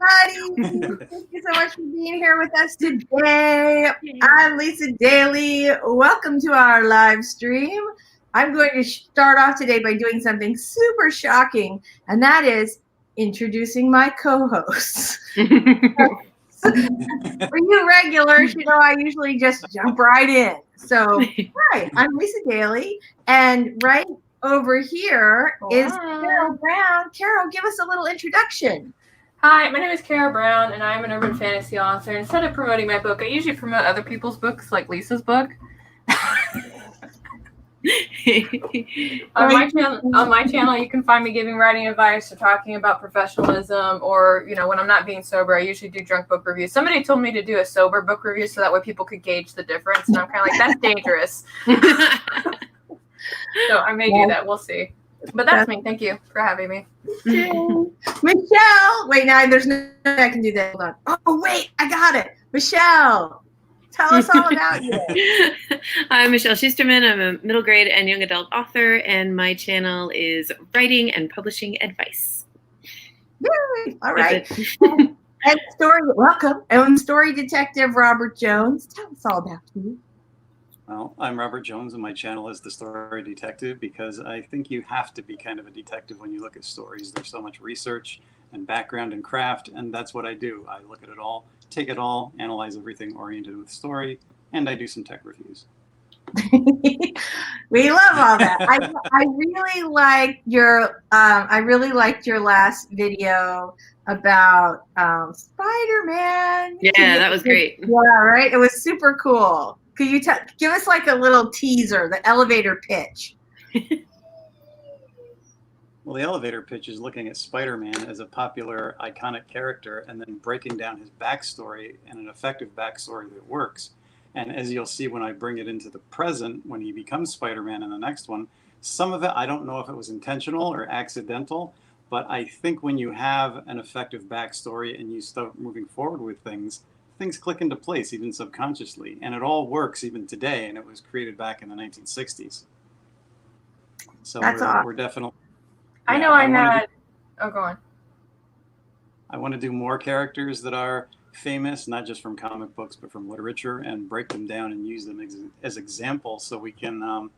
everybody. Thank you so much for being here with us today. I'm Lisa Daly. Welcome to our live stream. I'm going to start off today by doing something super shocking, and that is introducing my co-hosts. For you regulars, you know I usually just jump right in. So, hi, I'm Lisa Daly, and right over here is Carrow Brown. Carrow, give us a little introduction. Hi, my name is Carrow Brown, and I'm an urban fantasy author. Instead of promoting my book, I usually promote other people's books, like Lisa's book. on my channel, you can find me giving writing advice or talking about professionalism, or when I'm not being sober, I usually do drunk book reviews. Somebody told me to do a sober book review so that way people could gauge the difference, and I'm kind of like, that's dangerous. So I may do that. We'll see. But that's me. Thank you for having me. Michelle. Wait, now there's no way I can do that. Hold on. Oh, wait, I got it. Michelle, tell us all about you. I'm Michelle Schusterman. I'm a middle grade and young adult author, and my channel is Writing and Publishing Advice. Yay. All right. And welcome. And story detective Robert Jones. Tell us all about you. Well, I'm Robert Jones, and my channel is The Story Detective, because I think you have to be kind of a detective when you look at stories. There's so much research and background and craft, and that's what I do. I look at it all, take it all, analyze everything oriented with story, and I do some tech reviews. We love all that. I really liked your last video about Spider-Man. Yeah, that was great. Yeah, right. It was super cool. Could you give us like a little teaser, the elevator pitch? Well, the elevator pitch is looking at Spider-Man as a popular, iconic character and then breaking down his backstory and an effective backstory that works. And as you'll see when I bring it into the present, when he becomes Spider-Man in the next one, some of it, I don't know if it was intentional or accidental, but I think when you have an effective backstory and you start moving forward with things click into place, even subconsciously. And it all works even today, and it was created back in the 1960s. So we're definitely... I know I'm not... Oh, go on. I want to do more characters that are famous, not just from comic books, but from literature, and break them down and use them as examples so we can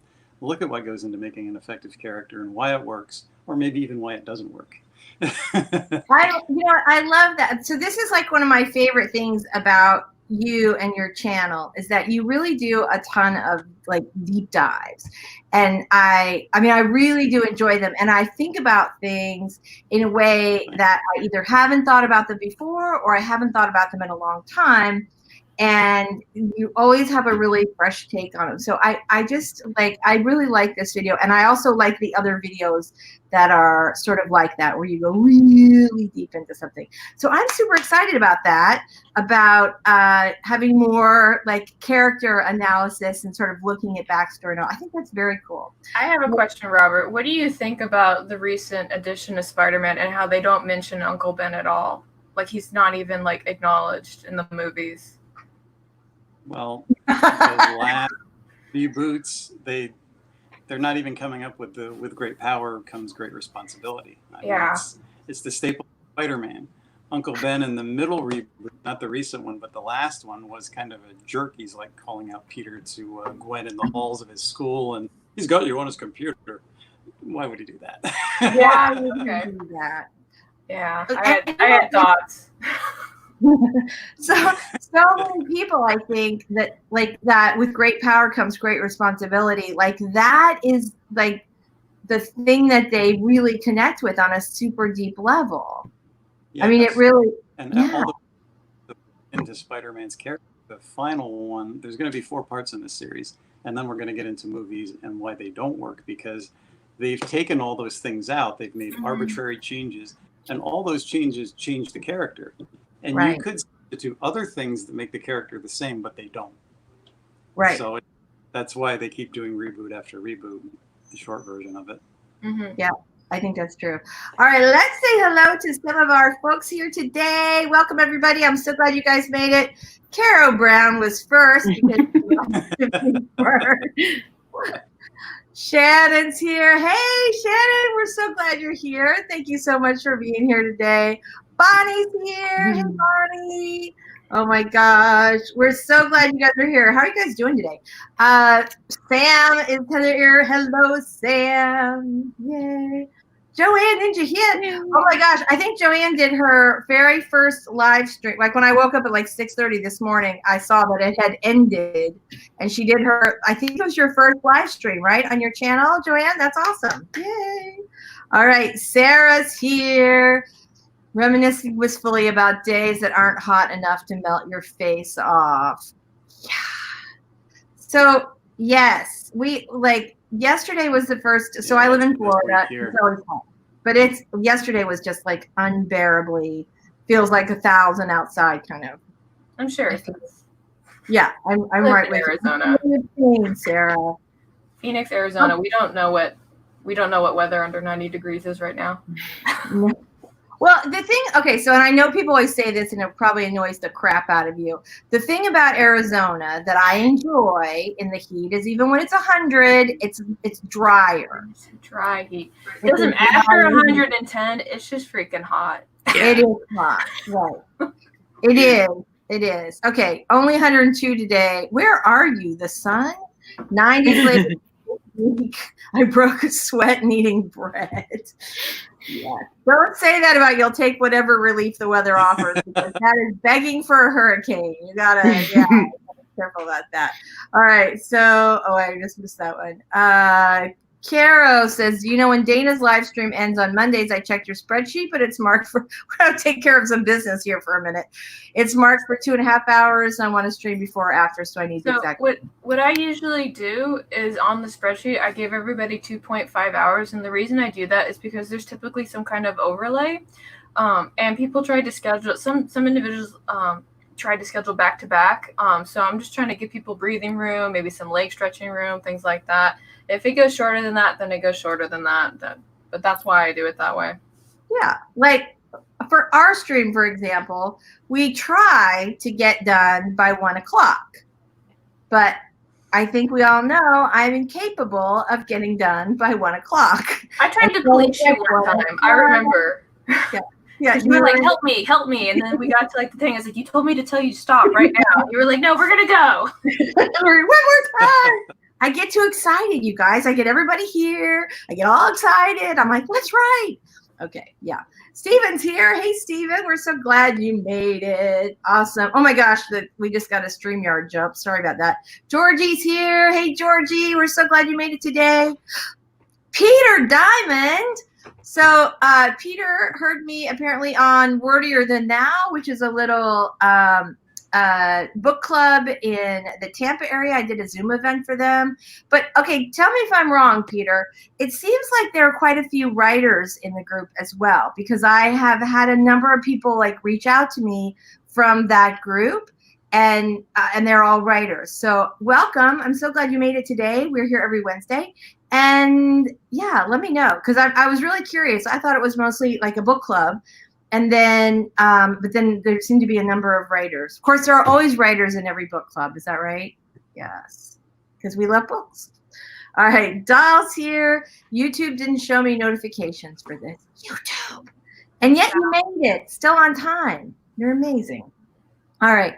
look at what goes into making an effective character and why it works, or maybe even why it doesn't work. I love that. So this is like one of my favorite things about you and your channel is that you really do a ton of like deep dives, and I really do enjoy them, and I think about things in a way that I either haven't thought about them before or I haven't thought about them in a long time. And you always have a really fresh take on them. So I really like this video. And I also like the other videos that are sort of like that, where you go really deep into something. So I'm super excited about that, about having more like character analysis and sort of looking at backstory. I think that's very cool. I have a question, Robert. What do you think about the recent addition of Spider-Man and how they don't mention Uncle Ben at all? Like he's not even like acknowledged in the movies. Well, because last reboots, they're not even coming up with with great power comes great responsibility. It's the staple of Spider-Man. Uncle Ben in the middle reboot, not the recent one, but the last one, was kind of a jerk. He's like calling out Peter to Gwen in the halls of his school, and he's got you on his computer. Why would he do that? Yeah, okay. Do that. Yeah, I had thoughts. So many people, I think, that like that with great power comes great responsibility. Like that is like the thing that they really connect with on a super deep level. Yes. I mean, it really. And all into Spider-Man's character, the final one, there's going to be 4 parts in this series, and then we're going to get into movies and why they don't work, because they've taken all those things out. They've made arbitrary changes, and all those changes change the character. And you could substitute other things that make the character the same, but they don't. Right. So that's why they keep doing reboot after reboot, the short version of it. Mm-hmm. Yeah, I think that's true. All right, let's say hello to some of our folks here today. Welcome, everybody. I'm so glad you guys made it. Carrow Brown was first because she wants to be first. Shannon's here. Hey, Shannon, we're so glad you're here. Thank you so much for being here today. Bonnie's here. Hey, Bonnie. Oh my gosh. We're so glad you guys are here. How are you guys doing today? Sam is here. Hello, Sam. Yay. Joanne Ninja Hit. Oh my gosh. I think Joanne did her very first live stream. Like when I woke up at like 6:30 this morning, I saw that it had ended. And she did her, I think it was your first live stream, right? On your channel, Joanne? That's awesome. Yay. All right. Sarah's here. Reminiscing wistfully about days that aren't hot enough to melt your face off. Yeah. So, yes, we like yesterday was the first. So I live in Florida. It's always hot. But yesterday was just like unbearably, feels like 1,000 outside kind of. I'm sure. Yeah, I'm right with Arizona. You, Sarah. Phoenix, Arizona. We don't know what weather under 90 degrees is right now. Well, the thing, okay, so, and I know people always say this and it probably annoys the crap out of you. The thing about Arizona that I enjoy in the heat is even when it's 100, it's drier. It's a dry heat. It doesn't after 110, it's just freaking hot. It is hot, right. It is. It is. Okay, only 102 today. Where are you? The sun? 90 later. I broke a sweat and eating bread. Yeah. Don't say that about you'll take whatever relief the weather offers because that is begging for a hurricane. You gotta, yeah, be careful about that. All right. So, I just missed that one. Carrow says, you know, when Dana's live stream ends on Mondays, I checked your spreadsheet, but it's marked for, we're going to take care of some business here for a minute. It's marked for 2.5 hours. I want to stream before or after, so I need to exactly. What I usually do is on the spreadsheet, I give everybody 2.5 hours. And the reason I do that is because there's typically some kind of overlay. And people try to schedule, some individuals try to schedule back to back. So I'm just trying to give people breathing room, maybe some leg stretching room, things like that. If it goes shorter than that, then it goes shorter than that. But that's why I do it that way. Yeah. Like for our stream, for example, we try to get done by 1 o'clock. But I think we all know I'm incapable of getting done by 1 o'clock. I tried to police you one time. I remember. Yeah. Yeah, you were like, help me. And then we got to like the thing. I was like, you told me to tell you to stop right now. You were like, no, we're going to go. One more time. I get too excited, you guys. I get everybody here. I get all excited. I'm like, that's right. Okay, yeah. Steven's here. Hey, Steven. We're so glad you made it. Awesome. Oh, my gosh. We just got a StreamYard jump. Sorry about that. Georgie's here. Hey, Georgie. We're so glad you made it today. Peter Diamond. So Peter heard me apparently on Wordier Than Now, which is a little book club in the Tampa area. I did a Zoom event for them. But okay, tell me if I'm wrong, Peter. It seems like there are quite a few writers in the group as well, because I have had a number of people like reach out to me from that group, and they're all writers. So welcome. I'm so glad you made it today. We're here every Wednesday. And yeah, let me know, because I was really curious. I thought it was mostly like a book club. And then, but then there seemed to be a number of writers. Of course, there are always writers in every book club. Is that right? Yes, because we love books. All right, Doll's here. YouTube didn't show me notifications for this. YouTube. And yet you made it, still on time. You're amazing. All right.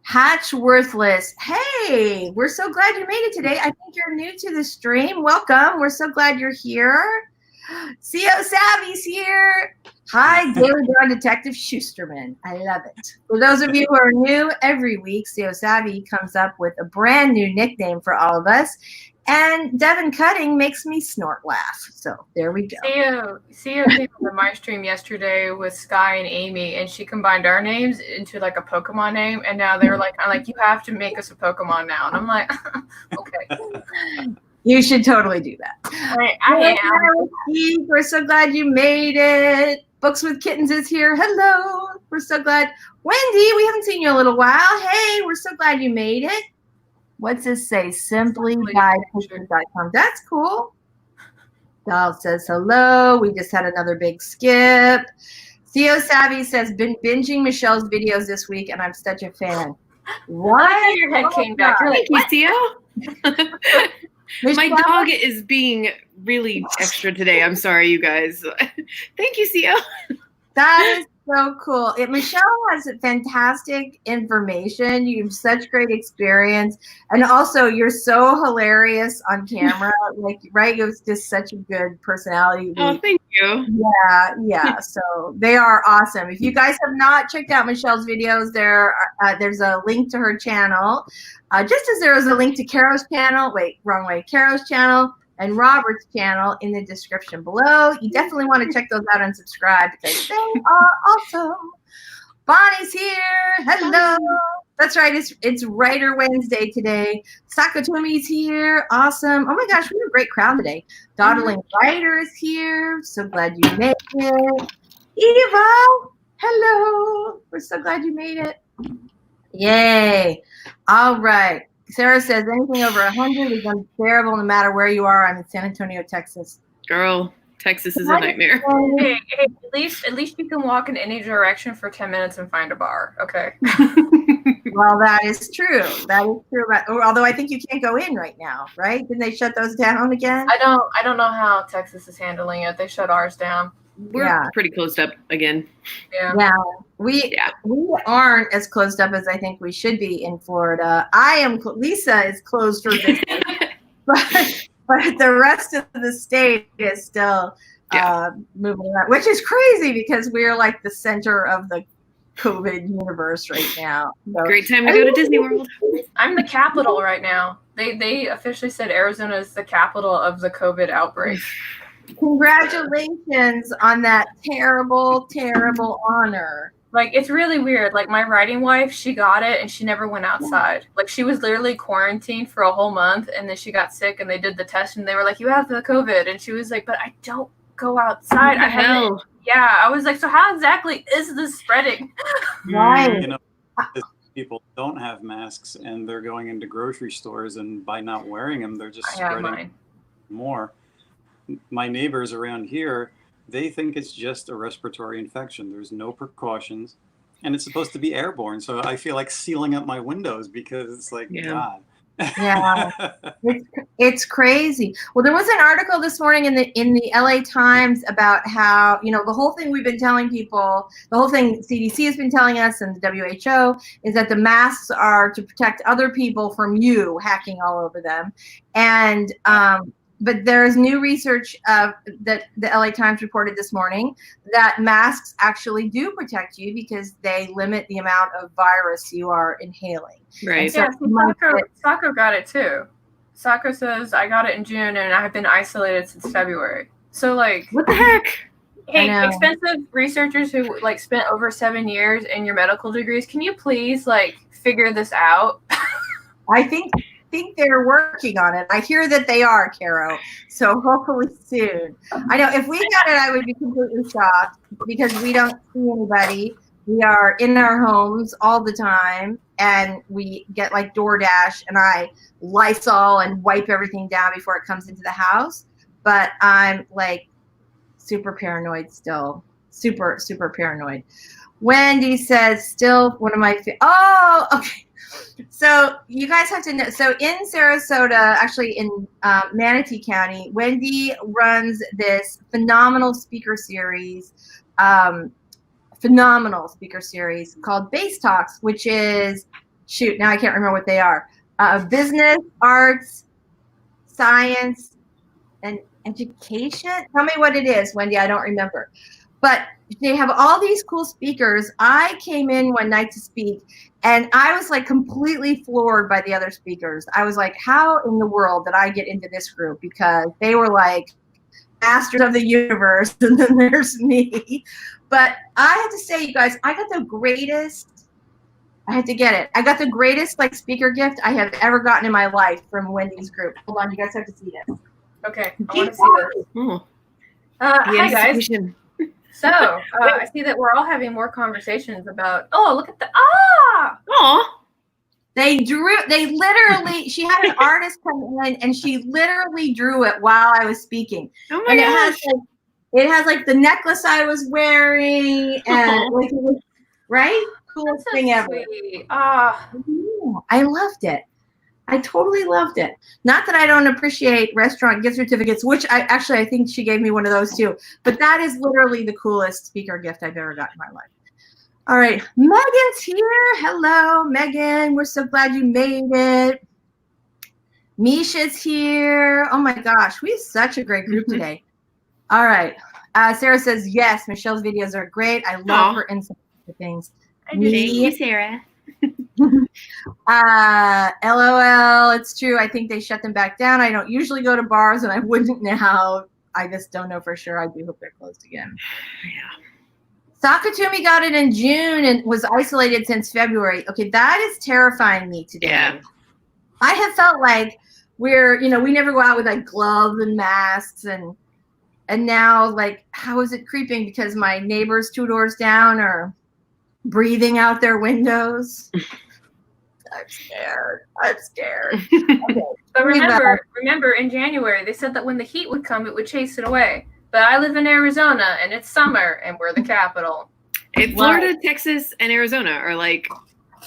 Hatch Worthless. Hey, we're so glad you made it today. I think you're new to the stream. Welcome. We're so glad you're here. CO Savvy's here. Hi, Daily Dawn Detective Schusterman. I love it. For those of you who are new, every week, CO Savvy comes up with a brand new nickname for all of us. And Devin Cutting makes me snort laugh. So there we go. CEO came on my stream yesterday with Sky and Amy, and she combined our names into like a Pokemon name. And now they're like, you have to make us a Pokemon now. And I'm like, okay. You should totally do that. I am. We're so glad you made it. Books with Kittens is here. Hello. We're so glad. Wendy, we haven't seen you in a little while. Hey, we're so glad you made it. What's this say? Simply.com. That's cool. Doll says hello. We just had another big skip. Theo Savvy says, been binging Michelle's videos this week, and I'm such a fan. What? Your head came back. You're like, thank you, Theo. My dog is being really extra today. I'm sorry, you guys. Thank you, CO. That is so cool. Michelle has fantastic information. You have such great experience. And also, you're so hilarious on camera. Like, right? It was just such a good personality. Oh, thank you. Yeah. So they are awesome. If you guys have not checked out Michelle's videos, there's a link to her channel. Just as there is a link to Carrow's channel. Wait, wrong way. Carrow's channel and Robert's channel in the description below. You definitely want to check those out and subscribe because they are awesome. Bonnie's here. Hello. That's right. It's Writer Wednesday today. Sakatomi's here. Awesome. Oh my gosh, we have a great crowd today. Dawdling Writer is here. So glad you made it. Eva, hello. We're so glad you made it. Yay. All right. Sarah says anything over 100 is unbearable no matter where you are. I'm in San Antonio, Texas. Girl, Texas is a nightmare. Hey, at least you can walk in any direction for 10 minutes and find a bar. Okay. Well, that is true. That is true. Although I think you can't go in right now, right? Didn't they shut those down again? I don't know how Texas is handling it. They shut ours down. We're pretty closed up again. Yeah. We aren't as closed up as I think we should be in Florida. Lisa is closed for business, but the rest of the state is still moving around, which is crazy because we're like the center of the COVID universe right now. So, great time to go to Disney World. I'm the capital right now. They officially said Arizona is the capital of the COVID outbreak. Congratulations on that terrible, terrible honor. Like, it's really weird. Like, my writing wife, she got it and she never went outside. Like, she was literally quarantined for a whole month and then she got sick and they did the test and they were like, you have the COVID. And she was like, but I don't go outside. I was like, so how exactly is this spreading? Right. You know, people don't have masks and they're going into grocery stores and by not wearing them, they're just spreading more. My neighbors around here, they think it's just a respiratory infection. There's no precautions, and it's supposed to be airborne. So I feel like sealing up my windows because it's like, God. Yeah, it's crazy. Well, there was an article this morning in the LA Times about how, the whole thing we've been telling people, the whole thing CDC has been telling us and the WHO is that the masks are to protect other people from you hacking all over them. And but there's new research that the LA Times reported this morning that masks actually do protect you because they limit the amount of virus you are inhaling. Right. So Sako got it too. Sako says, I got it in June and I've been isolated since February. So, like, what the heck? Hey, expensive researchers who, like, spent over 7 years in your medical degrees, can you please, like, figure this out? I think they're working on it. I hear that they are, Carrow. So hopefully soon. I know if we got it, I would be completely shocked because we don't see anybody. We are in our homes all the time and we get like DoorDash and I Lysol and wipe everything down before it comes into the house. But I'm like super paranoid still. Super, super paranoid. Wendy says still one of my okay. So you guys have to know, so in Sarasota, actually in Manatee County, Wendy runs this phenomenal speaker series called Base Talks, which is, now I can't remember what they are, business, arts, science, and education. Tell me what it is, Wendy, I don't remember. But they have all these cool speakers. I came in one night to speak, and I was like completely floored by the other speakers. I was like, how in the world did I get into this group? Because they were like masters of the universe, and then there's me. But I have to say, you guys, I got the greatest, I had to get it. I got the greatest like speaker gift I have ever gotten in my life from Wendy's group. Hold on, you guys have to see this. Okay, I want to see this. Hi, guys. So, I see that we're all having more conversations about, look at the, They literally, she had an artist come in and she literally drew it while I was speaking. Oh my gosh. It has like the necklace I was wearing and like, it was, right? Coolest thing ever. I loved it. I totally loved it. Not that I don't appreciate restaurant gift certificates, which I think she gave me one of those too. But that is literally the coolest speaker gift I've ever got in my life. All right, Megan's here. Hello, Megan. We're so glad you made it. Misha's here. Oh my gosh, we have such a great group today. All right. Sarah says, yes, Michelle's videos are great. I love her insight to things. Thank you, Sarah. LOL, it's true. I think they shut them back down. I don't usually go to bars, and I wouldn't now. I just don't know for sure. I do hope they're closed again. Yeah. Sakatumi got it in June and was isolated since February. Okay, that is terrifying me today. Yeah. I have felt like we're, we never go out with like gloves and masks, and now like, how is it creeping because my neighbors 2 doors down are breathing out their windows? I'm scared. Okay. But remember in January, they said that when the heat would come, it would chase it away. But I live in Arizona, and it's summer, and we're the capital. Florida, Texas, and Arizona are like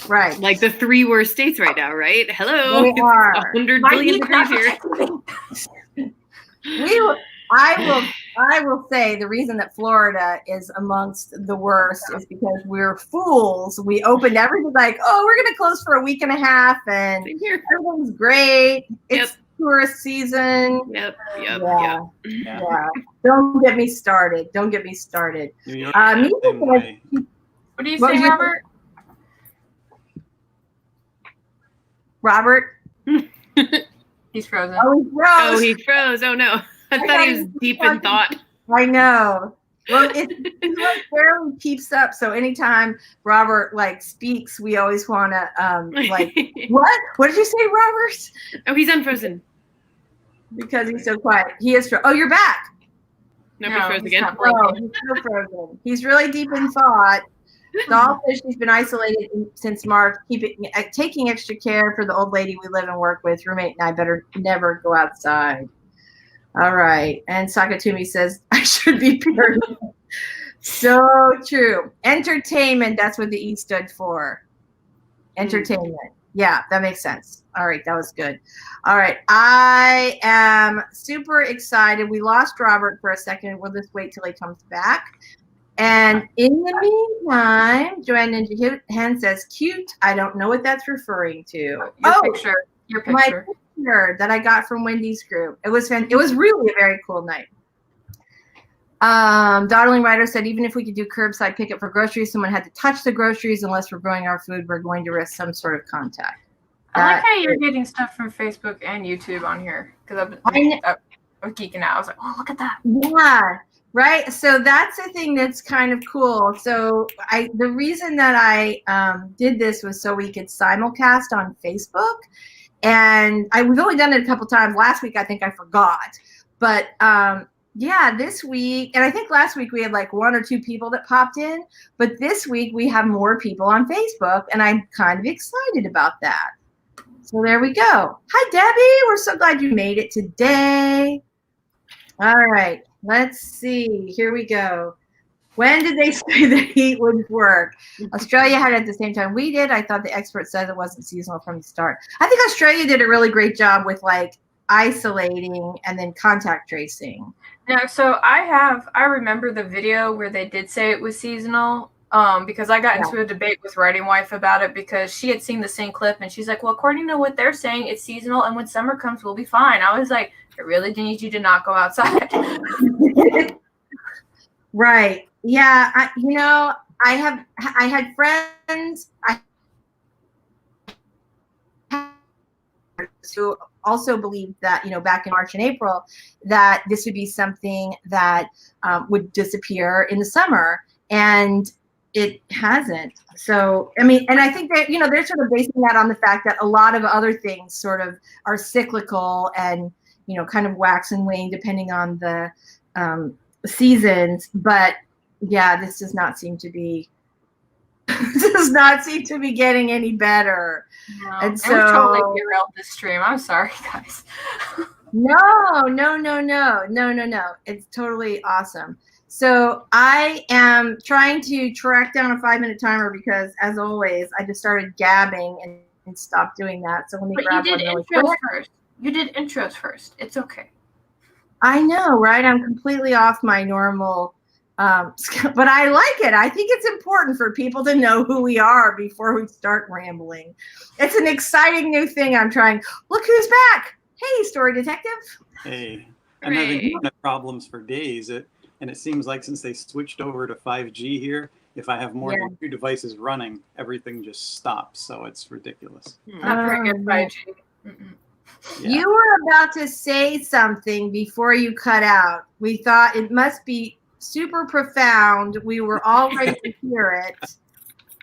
the 3 worst states right now, right? Hello, they are. 100 billion degrees here. I will say the reason that Florida is amongst the worst is because we're fools. We opened everything like, oh, we're going to close for a week and a half, and everything's great. It's tourist season. Yep. Don't get me started. What do you say, Robert? Robert? He's frozen. Oh, he froze. Oh, no. I thought he was deep in thought. I know. Well, it like barely keeps up. So anytime Robert like speaks, we always want to like, what? What did you say, Robert? Oh, he's unfrozen. Because he's so quiet. He is. Oh, you're back. No, he froze again. Oh, he's still frozen. He's really deep in thought. Doll says she's been isolated since March, taking extra care for the old lady we live and work with. Roommate and I better never go outside. All right. And Sakatumi says, I should be pure. So true. Entertainment. That's what the E stood for. Entertainment. Yeah, that makes sense. All right. That was good. All right. I am super excited. We lost Robert for a second. We'll just wait till he comes back. And in the meantime, Joanne Ninja Hen says, cute. I don't know what that's referring to. Your picture. My picture that I got from Wendy's group. It was really a very cool night. Darling Writer said, even if we could do curbside pickup for groceries, someone had to touch the groceries. Unless we're growing our food, we're going to risk some sort of contact. I like how you're getting stuff from Facebook and YouTube on here, because I'm geeking out. I was like, oh, look at that. Yeah. Right. So that's the thing that's kind of cool. So the reason that I did this was so we could simulcast on Facebook. And we've only done it a couple times. Last week, I think I forgot. But yeah, this week, and I think last week we had like 1 or 2 people that popped in. But this week we have more people on Facebook, and I'm kind of excited about that. So there we go. Hi, Debbie. We're so glad you made it today. All right. Let's see. Here we go. When did they say the heat would work? Australia had it at the same time we did. I thought the expert said it wasn't seasonal from the start. I think Australia did a really great job with like isolating and then contact tracing. No, so I remember the video where they did say it was seasonal. Because I got into a debate with Writing Wife about it because she had seen the same clip and she's like, well, according to what they're saying, it's seasonal, and when summer comes, we'll be fine. I was like, I really need you to not go outside. Right. Yeah. I had friends who also believed that, back in March and April, that this would be something that would disappear in the summer. And it hasn't. So, I mean, and I think that, they're sort of basing that on the fact that a lot of other things sort of are cyclical and, kind of wax and wane depending on the seasons. But yeah, this does not seem to be getting any better. No. And so we totally derailed this stream. I'm sorry, guys. No. It's totally awesome. So I am trying to track down a 5-minute timer because, as always, I just started gabbing and stopped doing that. So let me grab one really quick. You did intros first. It's okay. I know, right? I'm completely off my normal But I like it. I think it's important for people to know who we are before we start rambling. It's an exciting new thing I'm trying. Look who's back. Hey, Story Detective. Hey, I'm having internet problems for days. And it seems like since they switched over to 5G here, if I have more than 2 devices running, everything just stops. So it's ridiculous. Not very good 5G. Yeah. You were about to say something before you cut out. We thought it must be super profound. We were all ready to hear it.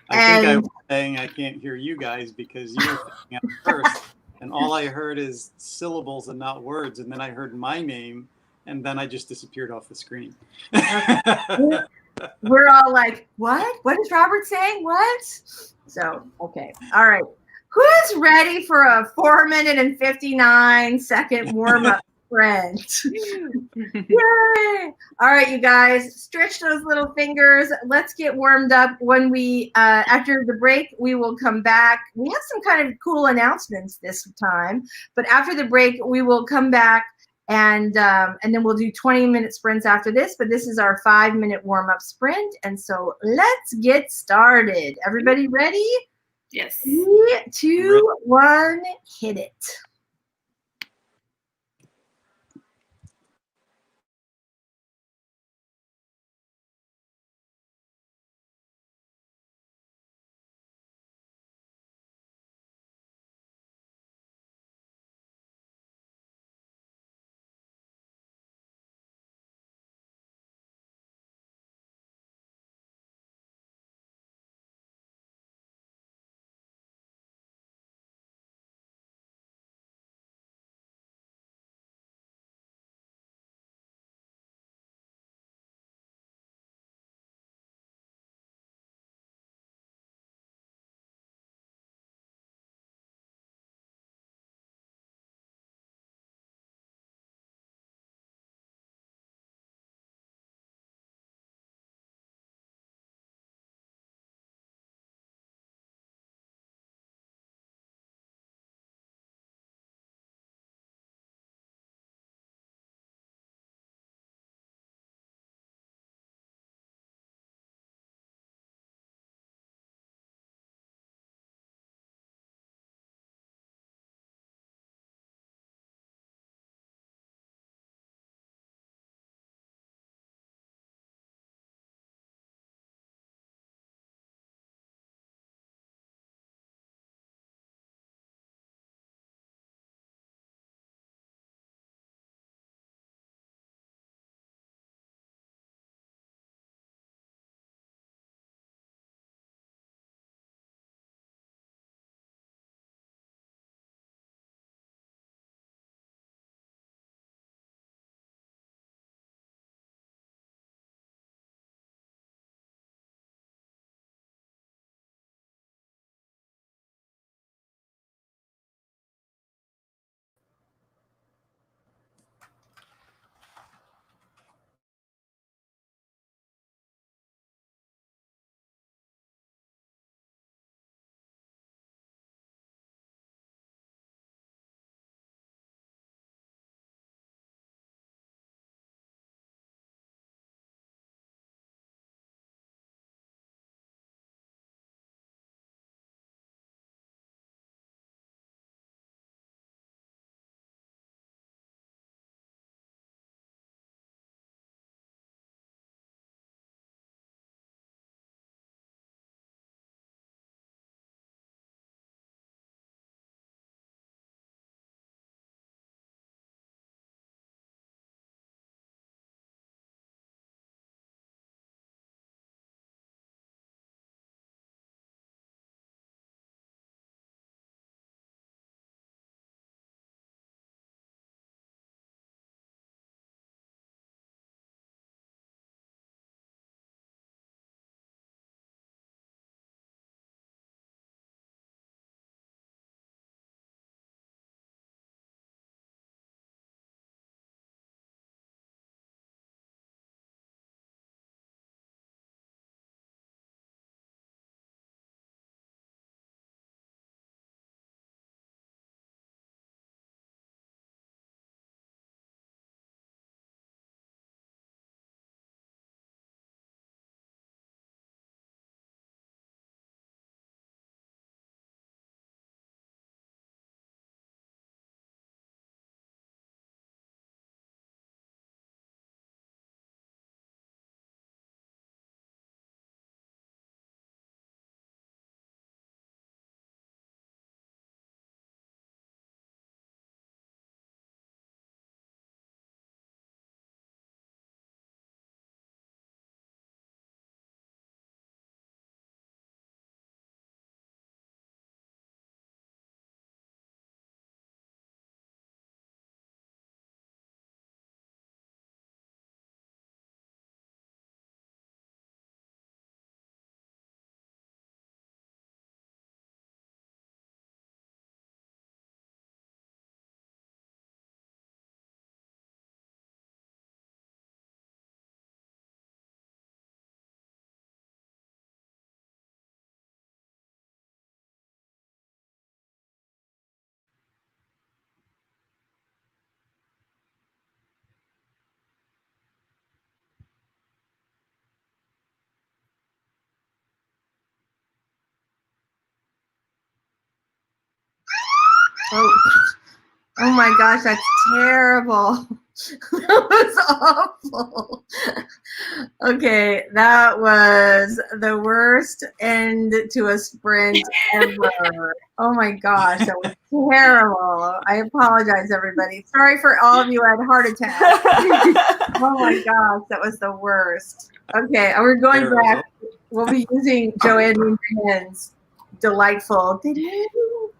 I think I was saying I can't hear you guys because you were thinking at first, and all I heard is syllables and not words. And then I heard my name, and then I just disappeared off the screen. We're all like, what? What is Robert saying? What? So, okay. All right. Who's ready for a 4-minute and 59-second warm-up sprint? Yay! All right, you guys, stretch those little fingers. Let's get warmed up. When we, after the break, we will come back. We have some kind of cool announcements this time, but after the break, we will come back and then we'll do 20-minute sprints after this, but this is our 5-minute warm-up sprint. And so let's get started. Everybody ready? Yes. 3, 2, 1, hit it. Oh my gosh, that's terrible. That was awful. Okay, that was the worst end to a sprint ever. Oh my gosh, that was terrible. I apologize, everybody. Sorry for all of you who had heart attacks. Oh my gosh, that was the worst. Okay, we're going back. We'll be using Joanne Winterhand's delightful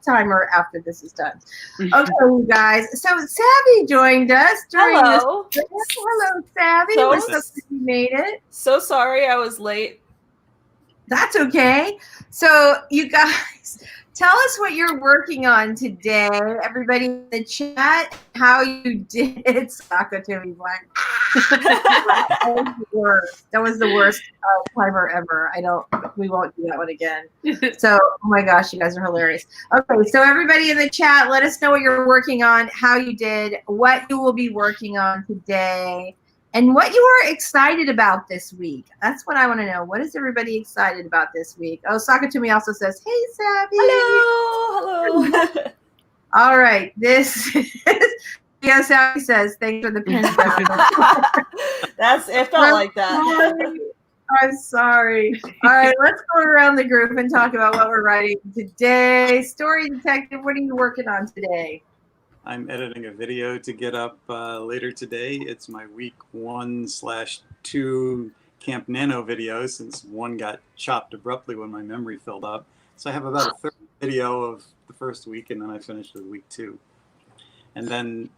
timer after this is done. Okay, you guys. So Savvy joined us during Hello. this. Hello, Savvy. We're so glad you made it. So sorry I was late. That's okay. So you guys, tell us what you're working on today. Everybody in the chat, how you did Authortube. That was the worst timer ever. We won't do that one again. So, oh my gosh, you guys are hilarious. Okay, so everybody in the chat, let us know what you're working on, how you did, what you will be working on today, and what you are excited about this week. That's what I want to know. What is everybody excited about this week? Oh, Sakatumi also says, hey, Savvy. Hello. All right, this is, yeah, Savvy says, thanks for the pin. It felt like that. I'm sorry. All right, let's go around the group and talk about what we're writing today. Story Detective, what are you working on today? I'm editing a video to get up later today. It's my week 1/2 Camp Nano video, since one got chopped abruptly when my memory filled up. So I have about a third video of the first week, and then I finished with week 2. And then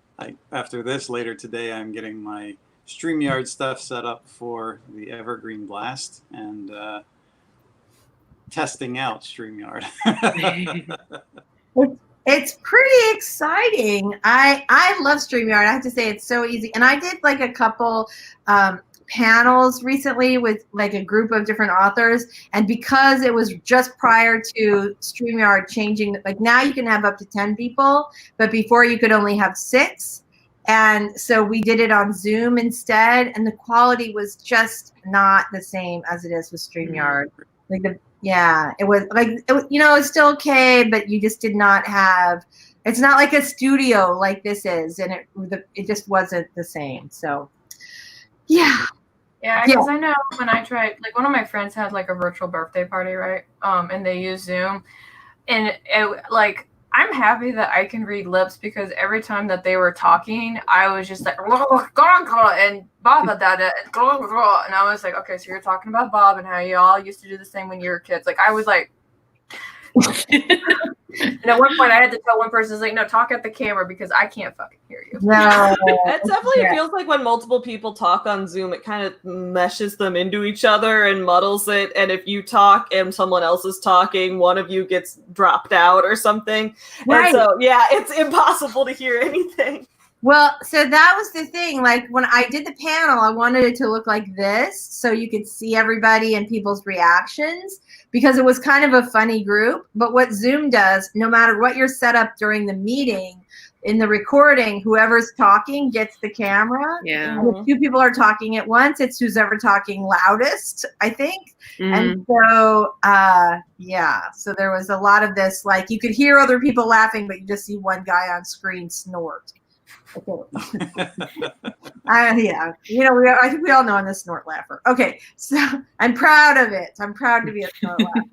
after this, later today, I'm getting my StreamYard stuff set up for the Evergreen Blast and testing out StreamYard. It's pretty exciting. I love StreamYard. I have to say, it's so easy. And I did like a couple panels recently with like a group of different authors. And because it was just prior to StreamYard changing, like now you can have up to 10 people, but before you could only have 6. And so we did it on Zoom instead. And the quality was just not the same as it is with StreamYard. Like it was like, it's still okay, but you just did not have, it's not like a studio like this is. And it just wasn't the same. So, yeah. Yeah, because I know when I tried, like one of my friends had like a virtual birthday party, right? And they used Zoom. And I'm happy that I can read lips, because every time that they were talking, I was just like, and Bob had that, and I was like, okay, so you're talking about Bob and how you all used to do the same when you were kids. Like I was like, and at one point I had to tell one person, like, no, talk at the camera because I can't fucking hear you. No. It definitely feels like when multiple people talk on Zoom, it kind of meshes them into each other and muddles it. And if you talk and someone else is talking, one of you gets dropped out or something. Right. And so, yeah, it's impossible to hear anything. Well, so that was the thing. Like when I did the panel, I wanted it to look like this so you could see everybody and people's reactions, because it was kind of a funny group. But what Zoom does, no matter what you're set up during the meeting, in the recording, whoever's talking gets the camera. Yeah. And if 2 people are talking at once, it's who's ever talking loudest, I think. And so, so there was a lot of this, like you could hear other people laughing, but you just see one guy on screen snort. Okay. I think we all know I'm the snort laugher. Okay, so I'm proud of it. I'm proud to be a snort laugher.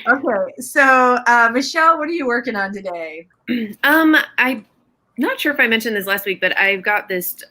Okay, so Michelle, what are you working on today? I'm not sure if I mentioned this last week, but I've got this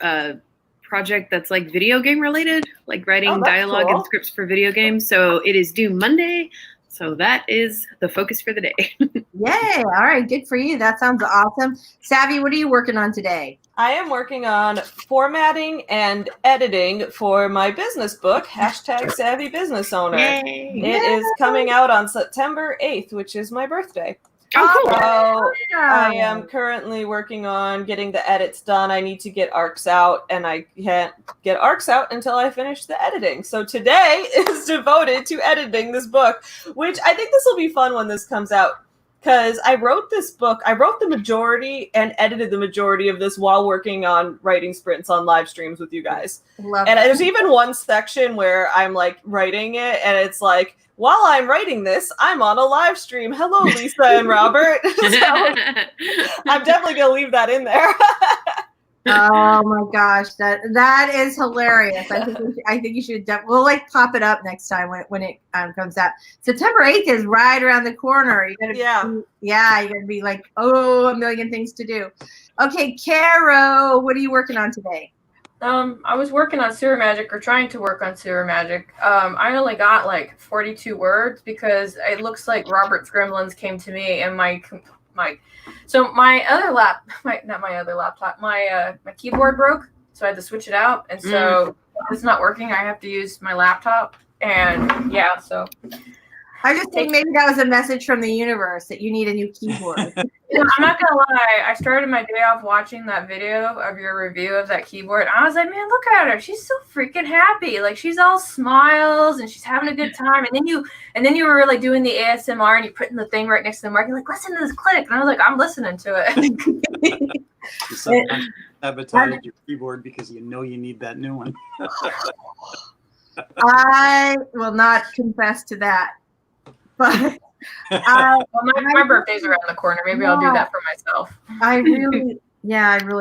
project that's like video game related, like writing dialogue and scripts for video games. So it is due Monday. So that is the focus for the day. Yay. All right. Good for you. That sounds awesome. Savvy, what are you working on today? I am working on formatting and editing for my business book, #Savvy Business Owner. Yay. It is coming out on September 8th, which is my birthday. Oh, cool. So I am currently working on getting the edits done. I need to get arcs out, and I can't get arcs out until I finish the editing. So today is devoted to editing this book, which I think this will be fun when this comes out, because I wrote this book. I wrote the majority and edited the majority of this while working on writing sprints on live streams with you guys. Love and it. there's even one section where I'm like writing it, and it's like, while I'm writing this, I'm on a live stream. Hello, Lisa and Robert. So, I'm definitely going to leave that in there. Oh my gosh, that is hilarious. I think you should. We'll like pop it up next time when it comes out. September 8th is right around the corner. You gotta you gotta be like, oh, a million things to do. Okay, Carrow, what are you working on today? I was working on Sewer Magic, or trying to work on Sewer Magic. I only got like 42 words because it looks like Robert's Gremlins came to me and my keyboard broke, so I had to switch it out, and so it's not working. I have to use my laptop, and yeah, so I just think maybe that was a message from the universe that you need a new keyboard. I'm not gonna lie, I started my day off watching that video of your review of that keyboard. I was like, man, look at her, she's so freaking happy, like she's all smiles and she's having a good time. And then you were like doing the ASMR and you putting the thing right next to the mic. You're like, listen to this click, and I was like, I'm listening to it. You sometimes sabotage your keyboard because you know you need that new one. I will not confess to that. But my birthday's around the corner. Maybe I'll do that for myself. I really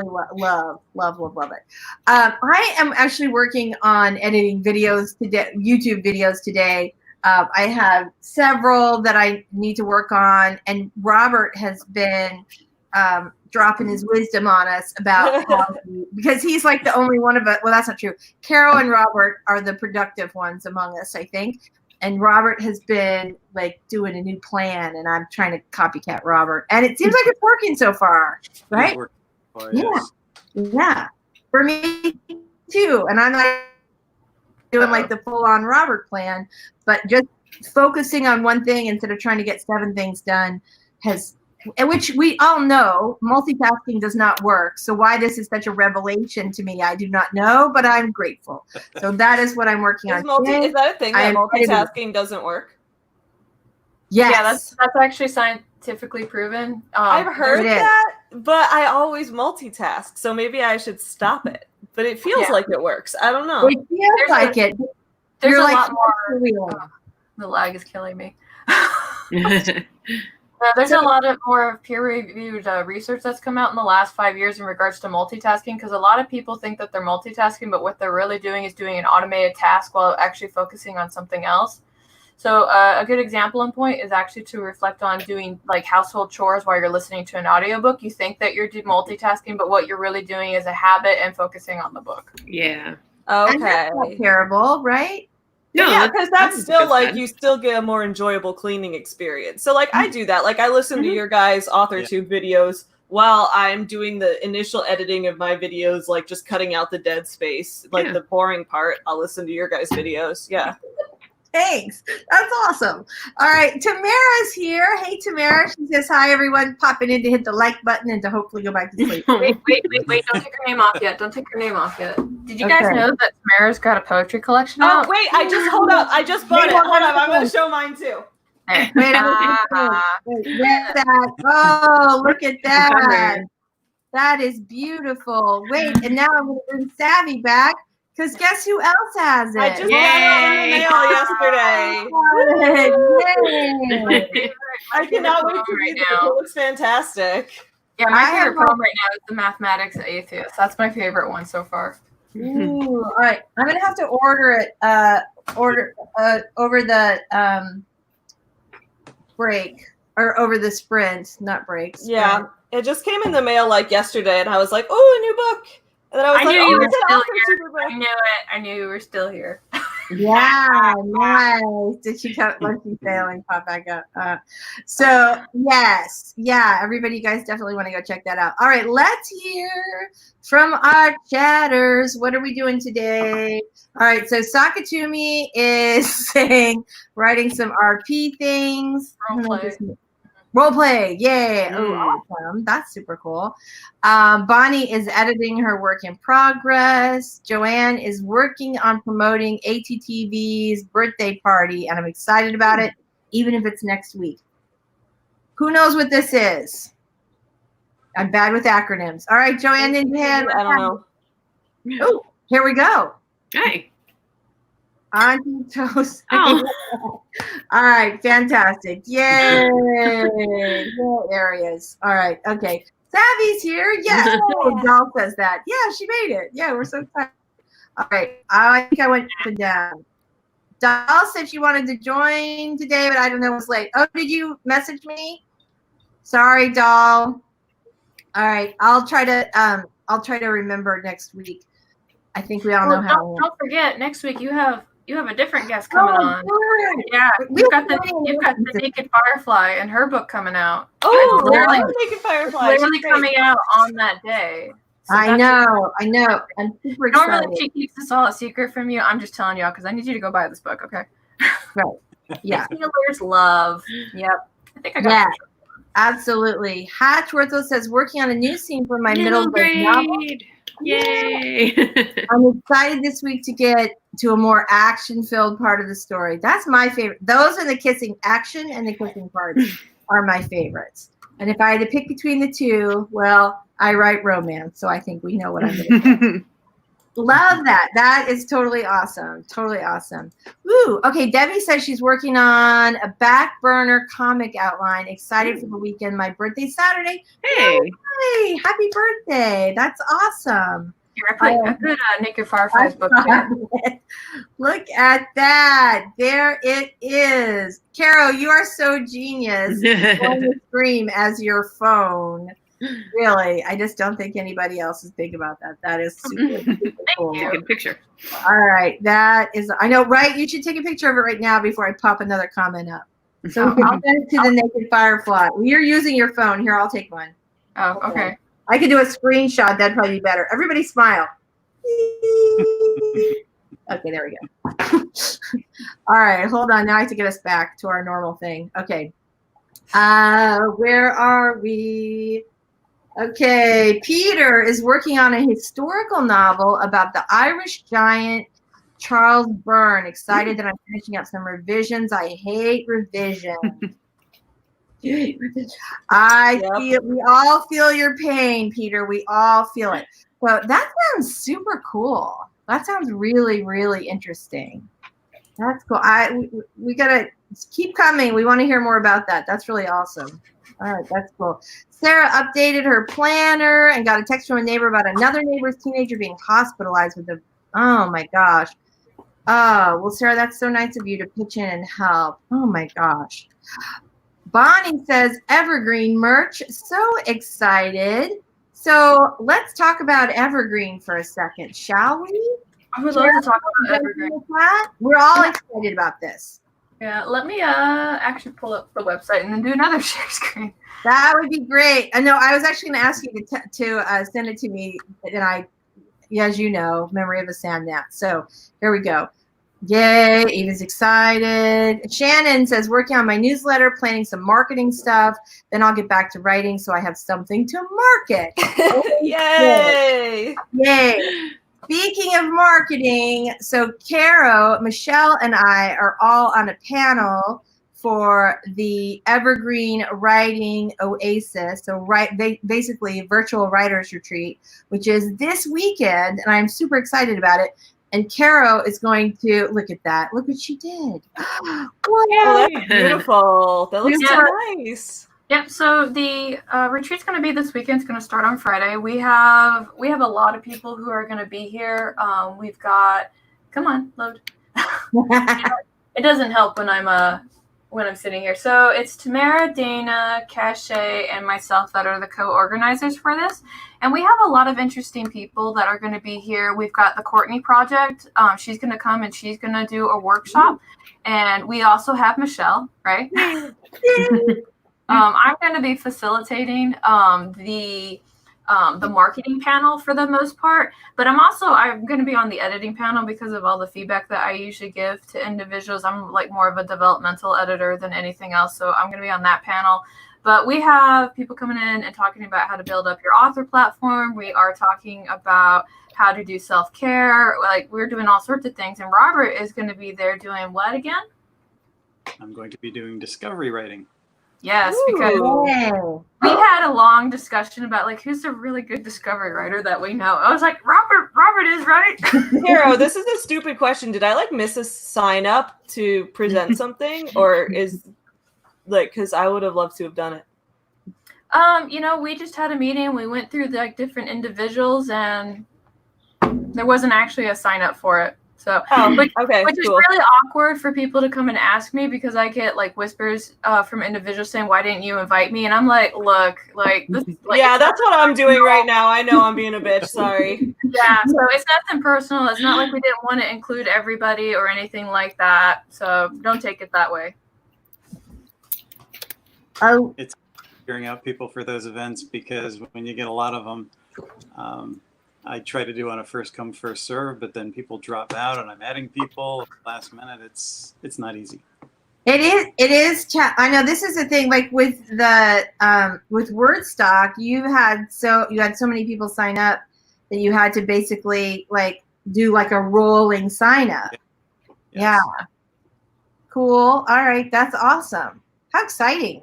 love it. I am actually working on editing videos today, YouTube videos today. I have several that I need to work on, and Robert has been dropping his wisdom on us about because he's like the only one of us. Well, that's not true. Carrow and Robert are the productive ones among us, I think. And Robert has been like doing a new plan, and I'm trying to copycat Robert. And it seems like it's working so far, right? Yeah, for me too. And I'm not doing like the full-on Robert plan, but just focusing on one thing instead of trying to get 7 things done which we all know multitasking does not work. So why this is such a revelation to me, I do not know, but I'm grateful. So that is what I'm working on. Is that a thing that multitasking doesn't work? Yes. Yeah, that's actually scientifically proven. I've heard that, but I always multitask. So maybe I should stop it. But it feels like it works. I don't know. It feels like it. There's a lot more. The lag is killing me. There's a lot of more peer-reviewed research that's come out in the last 5 years in regards to multitasking, because a lot of people think that they're multitasking, but what they're really doing is doing an automated task while actually focusing on something else. So a good example and point is actually to reflect on doing like household chores while you're listening to an audiobook. You think that you're multitasking, but what you're really doing is a habit and focusing on the book. Yeah. Okay. And that's not terrible, right? No, yeah, because that's still like you still get a more enjoyable cleaning experience. So like I do that. Like I listen to your guys' Authortube videos while I'm doing the initial editing of my videos, like just cutting out the dead space, like the boring part. I'll listen to your guys' videos. Yeah. Thanks. That's awesome. All right. Tamara's here. Hey, Tamara. She says, hi, everyone. Popping in to hit the like button and to hopefully go back to sleep. Wait. Don't take her name off yet. Did you guys know that Tamara's got a poetry collection out? Oh, wait. Hold up. I just bought it. Hold up. I'm going to show mine too. Wait, that. Oh, look at that. That is beautiful. Wait, and now I'm going to bring Savvy back. Because guess who else has it? I just got it in the mail yesterday. I cannot wait to read it. It looks fantastic. Yeah, my favorite poem right now is The Mathematics Atheist. That's my favorite one so far. Ooh, all right. I'm going to have to order it over the break. Or over the sprint, not breaks. Yeah, it just came in the mail like yesterday, and I was like, oh, a new book. And then I knew you were still here. I knew it. I knew you were still here. Yeah, nice. Did she come? Once you failing, pop back up. So yes, yeah. Everybody, you guys definitely want to go check that out. All right, let's hear from our chatters. What are we doing today? All right, so Sakatumi is writing some RP things. Role play, yay! Oh, awesome! That's super cool. Bonnie is editing her work in progress. Joanne is working on promoting ATTV's birthday party, and I'm excited about it, even if it's next week. Who knows what this is? I'm bad with acronyms. All right, Joanne, in your hand. I don't know. Oh, here we go. Hi. Auntie Toast. Oh. All right, fantastic. Yay. Yay, areas. All right, okay. Savvy's here. Yes. Doll says that. Yeah, she made it. Yeah, we're so excited. All right, I think I went up and down. Doll said she wanted to join today, but I don't know, it was late. Oh, did you message me? Sorry, Doll. All right, I'll try to remember next week. I think we all know how. Don't forget, next week you have a different guest coming on. Good. Yeah, you've got the Naked Firefly and her book coming out. Oh, It's literally, Naked Firefly. literally coming out on that day. So I know. I'm super excited. Normally she keeps this all a secret from you. I'm just telling y'all because I need you to go buy this book, okay? Right. Yeah. Healers Love. Yep. I think I got Yeah. it. Absolutely. Hatchworthless says working on a new scene for my middle grade novel. Yay. I'm excited this week to get to a more action-filled part of the story. That's my favorite. Those are the kissing action and the kissing parts are my favorites. And if I had to pick between the two, well, I write romance, so I think we know what I'm going to do. Love that. That is totally awesome. Totally awesome. Woo. Okay, Debbie says she's working on a back burner comic outline. Excited for the weekend. My birthday's Saturday. Hey. Hey, happy birthday. That's awesome. Here, I put Naked Firefly's book here. Look at that. There it is. Carrow, you are so genius. On the screen as your phone. Really, I just don't think anybody else is big about that. That is super cool. Good picture. All right, that is, I know, right? You should take a picture of it right now before I pop another comment up. So we can send it to the Naked Firefly. You're using your phone. Here, I'll take one. Oh, okay. I could do a screenshot. That'd probably be better. Everybody smile. Okay, there we go. All right, hold on. Now I have to get us back to our normal thing. Okay. Where are we? Okay, Peter is working on a historical novel about the Irish giant Charles Byrne. Excited that I'm finishing up some revisions. I hate revisions. We all feel your pain, Peter. We all feel it. So that sounds super cool. That sounds really, really interesting. That's cool. We gotta keep coming. We want to hear more about that. That's really awesome. All right, that's cool. Sarah updated her planner and got a text from a neighbor about another neighbor's teenager being hospitalized with oh my gosh. Oh, well, Sarah, that's so nice of you to pitch in and help. Oh my gosh. Bonnie says Evergreen merch. So excited. So let's talk about Evergreen for a second, shall we? I would love to talk about Evergreen. We're all excited about this. Yeah, let me actually pull up the website and then do another share screen. That would be great. I know I was actually going to ask you to send it to me, and as you know, memory of a sand gnat. So here we go. Yay, Eva's excited. Shannon says, working on my newsletter, planning some marketing stuff. Then I'll get back to writing so I have something to market. Yay! Yay. Speaking of marketing, so Carrow, Michelle, and I are all on a panel for the Evergreen Writing OASIS. So basically virtual writers retreat, which is this weekend, and I'm super excited about it. And Carrow is going to, look at that. Look what she did. Oh, that's beautiful. That looks so nice. Yep. So the retreat's going to be this weekend. It's going to start on Friday. We have a lot of people who are going to be here. We've got, come on, load. It doesn't help when I'm sitting here. So it's Tamara, Dana, Cache, and myself that are the co-organizers for this. And we have a lot of interesting people that are going to be here. We've got the Courtney Project. She's going to come and she's going to do a workshop. And we also have Michelle, right? I'm going to be facilitating the marketing panel for the most part, but I'm going to be on the editing panel because of all the feedback that I usually give to individuals. I'm like more of a developmental editor than anything else, so I'm going to be on that panel. But we have people coming in and talking about how to build up your author platform. We are talking about how to do self-care. Like, we're doing all sorts of things, and Robert is going to be there doing what again? I'm going to be doing discovery writing. Yes, because Ooh. we had a long discussion about like who's a really good discovery writer that we know. I was like, Robert is right. Carrow, this is a stupid question. Did I like miss a sign up to present something, or is like because I would have loved to have done it? You know, we just had a meeting. We went through like different individuals, and there wasn't actually a sign up for it. So, which is really awkward for people to come and ask me, because I get like whispers from individuals saying, "Why didn't you invite me?" And I'm like, "Look, like, this, like yeah, that's what I'm doing right now. I know I'm being a bitch. Sorry." Yeah, so it's nothing personal. It's not like we didn't want to include everybody or anything like that. So don't take it that way. Oh, It's figuring out people for those events, because when you get a lot of them, I try to do on a first come first serve, but then people drop out and I'm adding people last minute. It's not easy. it is. I know this is the thing. Like with the with WordStock, you had so many people sign up that you had to basically like do like a rolling sign up. Yes. Yeah. Cool. All right. That's awesome. How exciting.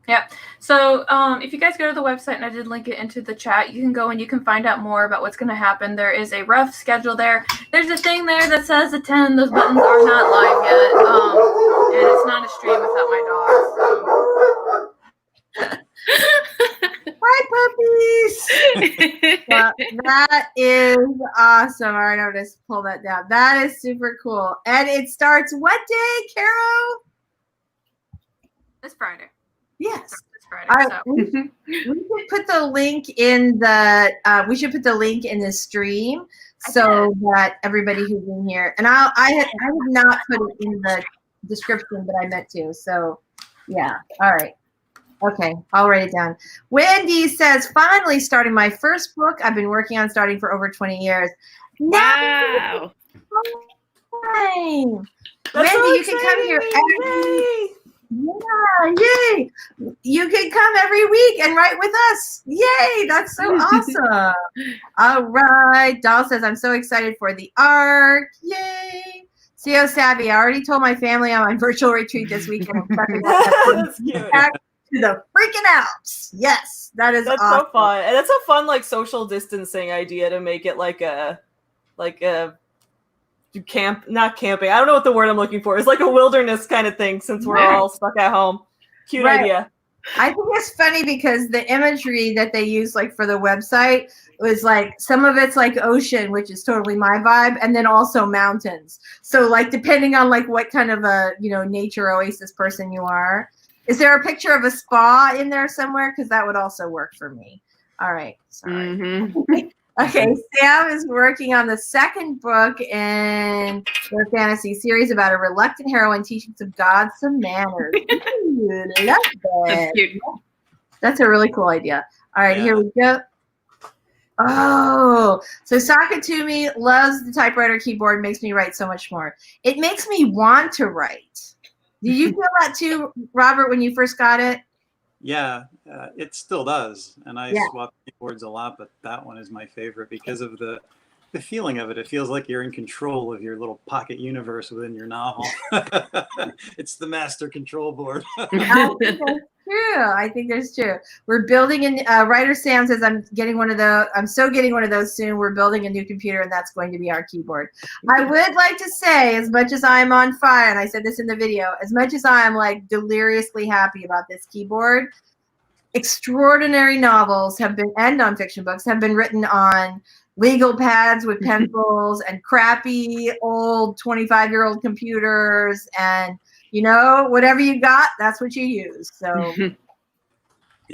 Yeah. So if you guys go to the website, and I did link it into the chat, you can go and you can find out more about what's going to happen. There is a rough schedule there. There's a thing there that says attend. Those buttons are not live yet. And it's not a stream without my dog. Hi, puppies. Well, that is awesome. All right, I'll just pull that down. That is super cool. And it starts what day, Carrow? This Friday. Yes. This Friday. All right. So. We should put the link in the the stream so that everybody who's in here, and I have not put it in the description, but I meant to. So yeah. All right. Okay, I'll write it down. Wendy says, finally starting my first book I've been working on starting for over 20 years. Wow. Wendy, so you can come here exciting. Yay! You can come every week and write with us. Yay! That's so awesome. All right. Doll says, I'm so excited for the arc. Yay! CO Savvy, I already told my family I'm on virtual retreat this weekend. That's cute. Back to the freaking Alps. Yes, that's so fun. And that's a fun like social distancing idea to make it like a not camping. I don't know what the word I'm looking for. It's like a wilderness kind of thing since we're all stuck at home. Cute idea. I think it's funny because the imagery that they use like for the website was like some of it's like ocean, which is totally my vibe, and then also mountains. So like depending on like what kind of a nature oasis person you are. Is there a picture of a spa in there somewhere? Because that would also work for me. All right. Sorry. Mm-hmm. Okay, Sam is working on the second book in their fantasy series about a reluctant heroine teaching some gods some manners. Ooh, love that. That's a really cool idea. All right, Here we go. Oh, so Sakatumi loves the typewriter keyboard, makes me write so much more. It makes me want to write. Did you feel that too, Robert, when you first got it? Yeah, it still does. And I swap keyboards a lot, but that one is my favorite because of the feeling of it. It feels like you're in control of your little pocket universe within your novel. It's the master control board. I think that's true. We're building writer Sam says I'm getting one of those soon. We're building a new computer and that's going to be our keyboard. I would like to say, as much as I'm on fire, and I said this in the video, as much as I'm like deliriously happy about this keyboard, extraordinary novels have been, and nonfiction books have been written on legal pads with pencils and crappy old 25-year-old computers, and whatever you got, that's what you use. So,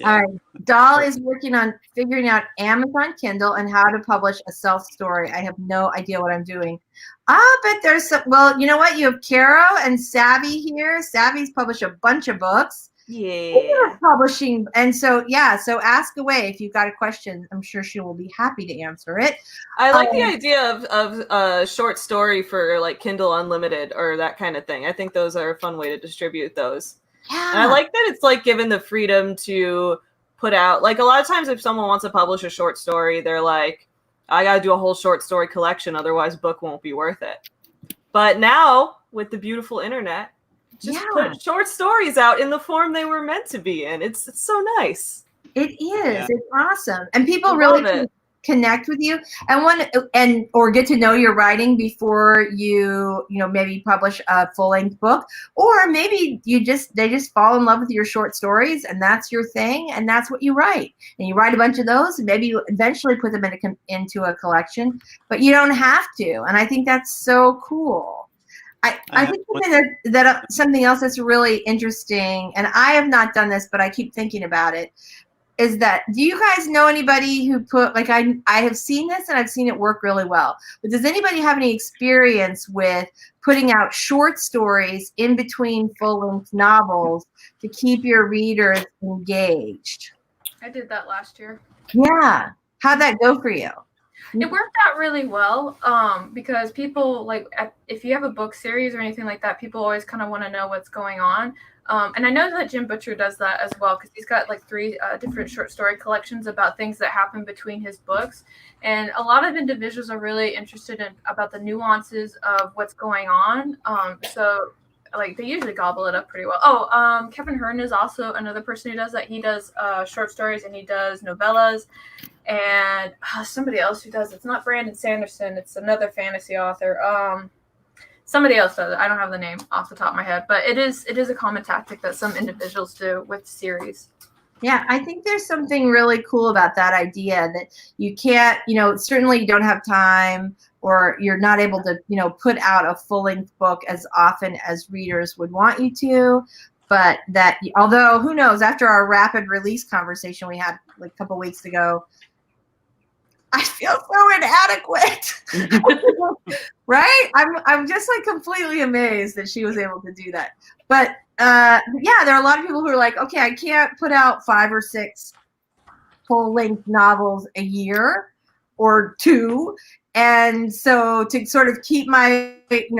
All right. Doll is working on figuring out Amazon Kindle and how to publish a self-story. I have no idea what I'm doing. I bet there's some, well, you know what? You have Carrow and Savvy here. Savvy's published a bunch of books. Yeah. Publishing. And so, so ask away if you've got a question. I'm sure she will be happy to answer it. I like the idea of a short story for like Kindle Unlimited or that kind of thing. I think those are a fun way to distribute those. Yeah. And I like that it's like given the freedom to put out, like a lot of times if someone wants to publish a short story, they're like, I got to do a whole short story collection. Otherwise book won't be worth it. But now with the beautiful internet, just Yeah. put short stories out in the form they were meant to be in. It's so nice. It is. Yeah. It's awesome, and people I really love it. connect with you or get to know your writing before you maybe publish a full-length book, or maybe they just fall in love with your short stories, and that's your thing, and that's what you write, and you write a bunch of those, and maybe you eventually put them into a collection, but you don't have to, and I think that's so cool. I think something else that's really interesting, and I have not done this, but I keep thinking about it, is that, do you guys know anybody who put, like, I have seen this and I've seen it work really well, but does anybody have any experience with putting out short stories in between full-length novels to keep your readers engaged? I did that last year. Yeah. How'd that go for you? It worked out really well because people, like, if you have a book series or anything like that, people always kind of want to know what's going on. And I know that Jim Butcher does that as well, because he's got like 3 different short story collections about things that happen between his books. And a lot of individuals are really interested in about the nuances of what's going on. So like they usually gobble it up pretty well. Oh, Kevin Hearn is also another person who does that. He does short stories and he does novellas. And somebody else who does, it's not Brandon Sanderson, it's another fantasy author. Somebody else does it. I don't have the name off the top of my head, but it is a common tactic that some individuals do with series. Yeah, I think there's something really cool about that idea that you can't, certainly you don't have time, or you're not able to, put out a full-length book as often as readers would want you to. But that, although who knows, after our rapid release conversation we had like a couple weeks ago, I feel so inadequate. Right? I'm just like completely amazed that she was able to do that. But yeah, there are a lot of people who are like, okay, I can't put out 5 or 6 full-length novels a year or 2. And so to sort of keep my, keep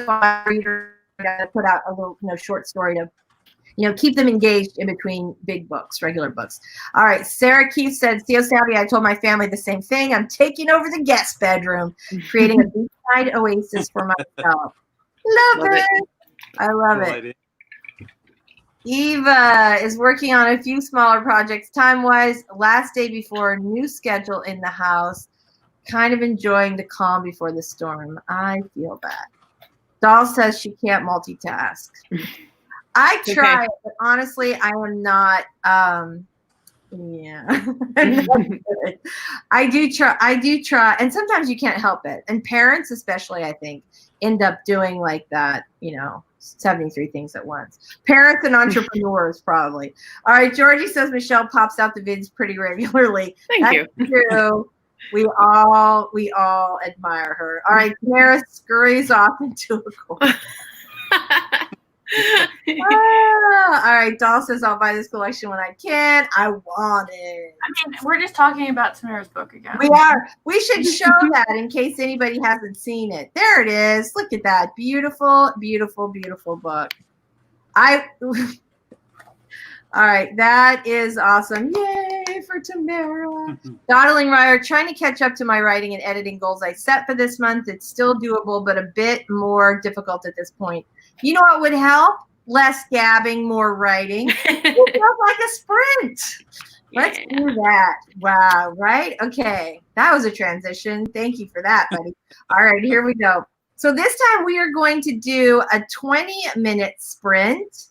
my reader, I gotta put out a little, short story to, keep them engaged in between big books, regular books. All right, Sarah Keith said, "So Savvy, I told my family the same thing. I'm taking over the guest bedroom, creating a beachside oasis for myself." Love it. I love it. Idea. Eva is working on a few smaller projects time-wise. Last day before new schedule in the house. Kind of enjoying the calm before the storm. I feel that. Doll says she can't multitask. I try, but honestly, I am not. Yeah, I'm not good. I do try, and sometimes you can't help it. And parents, especially, I think, end up doing like that. 73 things at once. Parents and entrepreneurs, probably. All right, Georgie says Michelle pops out the vids pretty regularly. Thank you. True. We all admire her. All right, Tamara scurries off into a corner. All right, Doll says I'll buy this collection when I can. I want it. I mean, we're just talking about Tamara's book again. We are. We should show that in case anybody hasn't seen it. There it is. Look at that. Beautiful, beautiful, beautiful book. All right, that is awesome. Yay for Tamara. Dawdling Ryer, trying to catch up to my writing and editing goals I set for this month. It's still doable, but a bit more difficult at this point. You know what would help? Less gabbing, more writing. It feels like a sprint. Let's do that. Wow, right? Okay, that was a transition. Thank you for that, buddy. All right, here we go. So this time we are going to do a 20-minute sprint.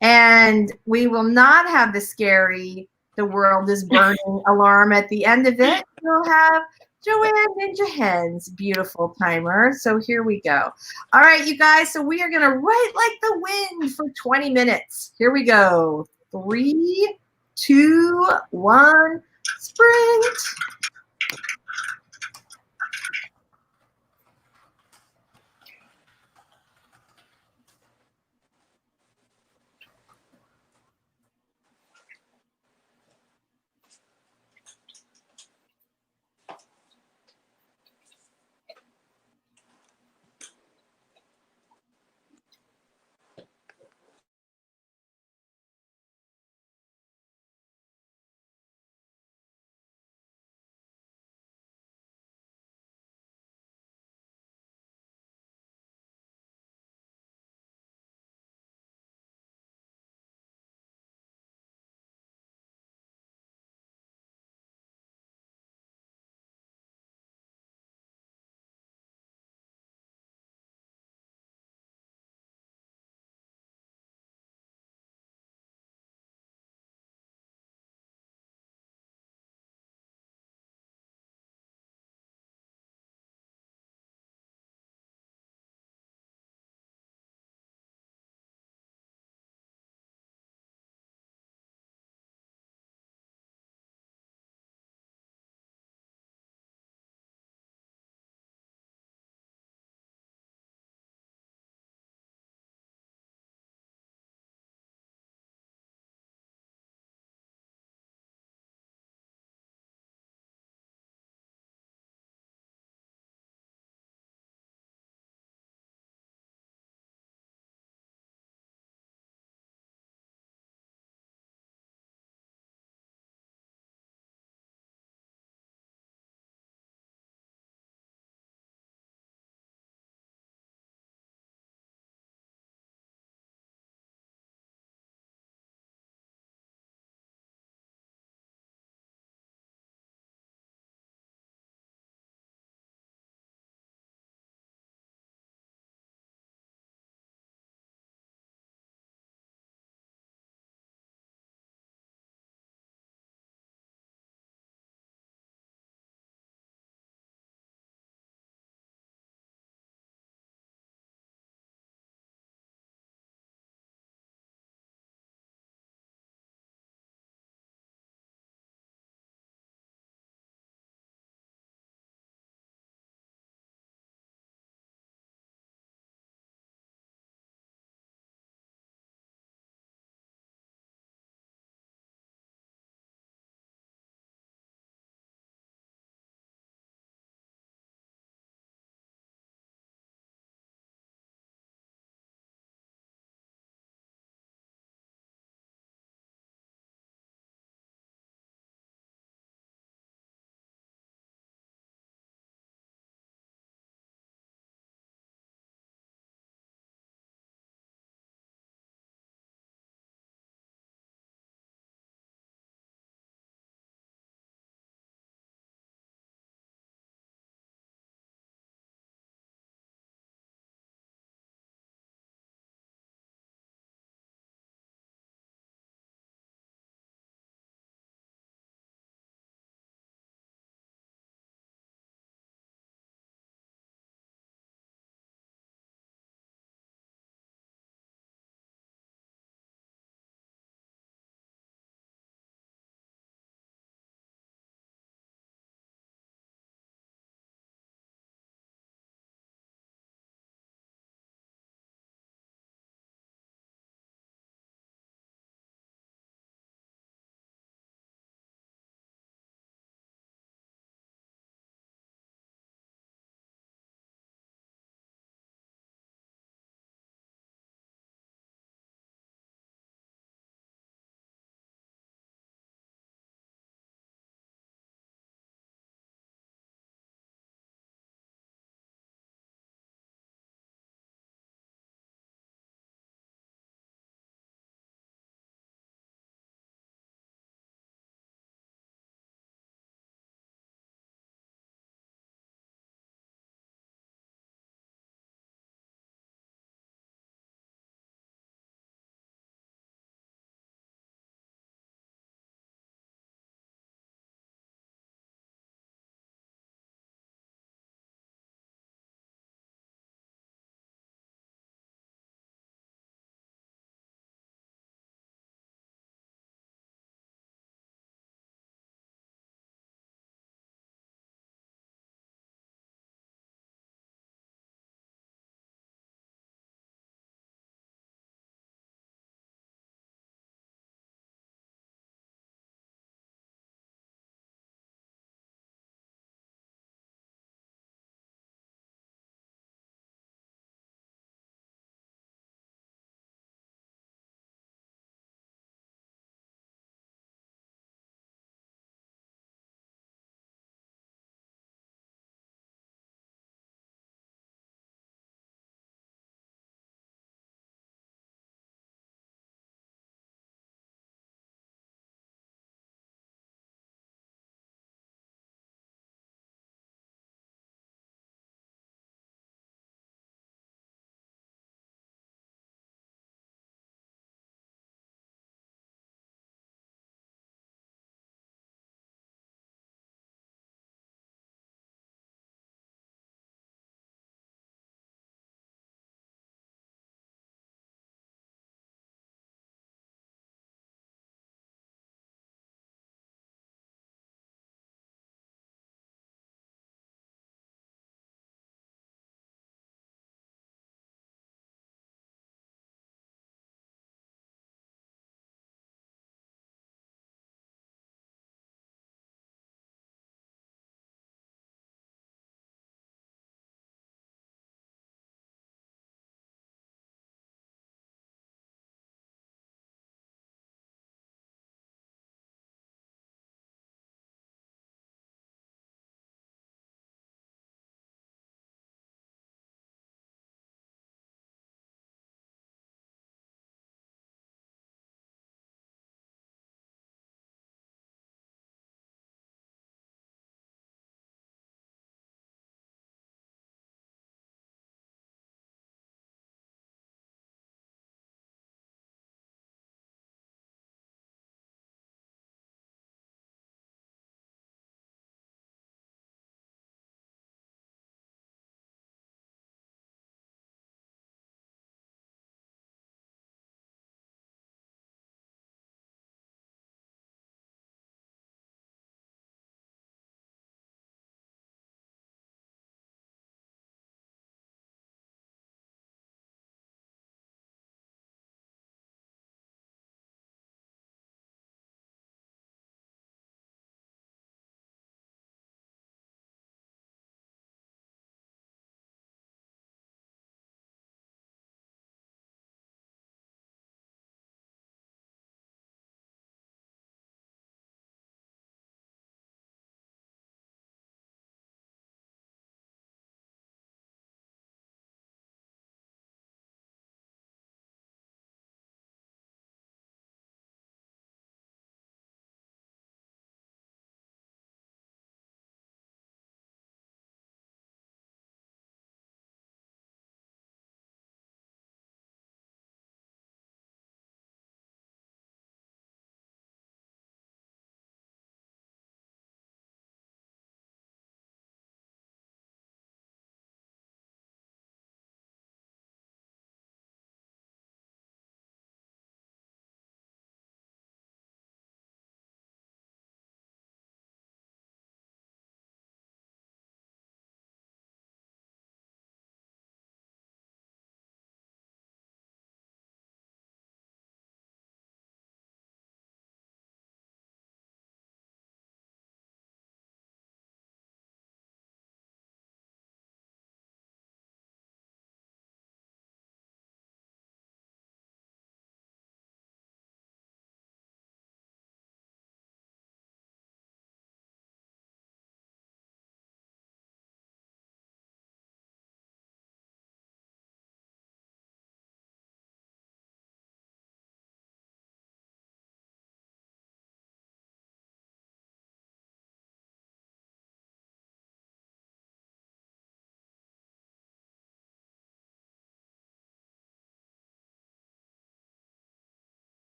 And we will not have the scary, the world is burning alarm at the end of it. We'll have Joanne Ninja Hen's beautiful timer. So here we go. All right, you guys. So we are going to write like the wind for 20 minutes. Here we go. 3, 2, 1, sprint.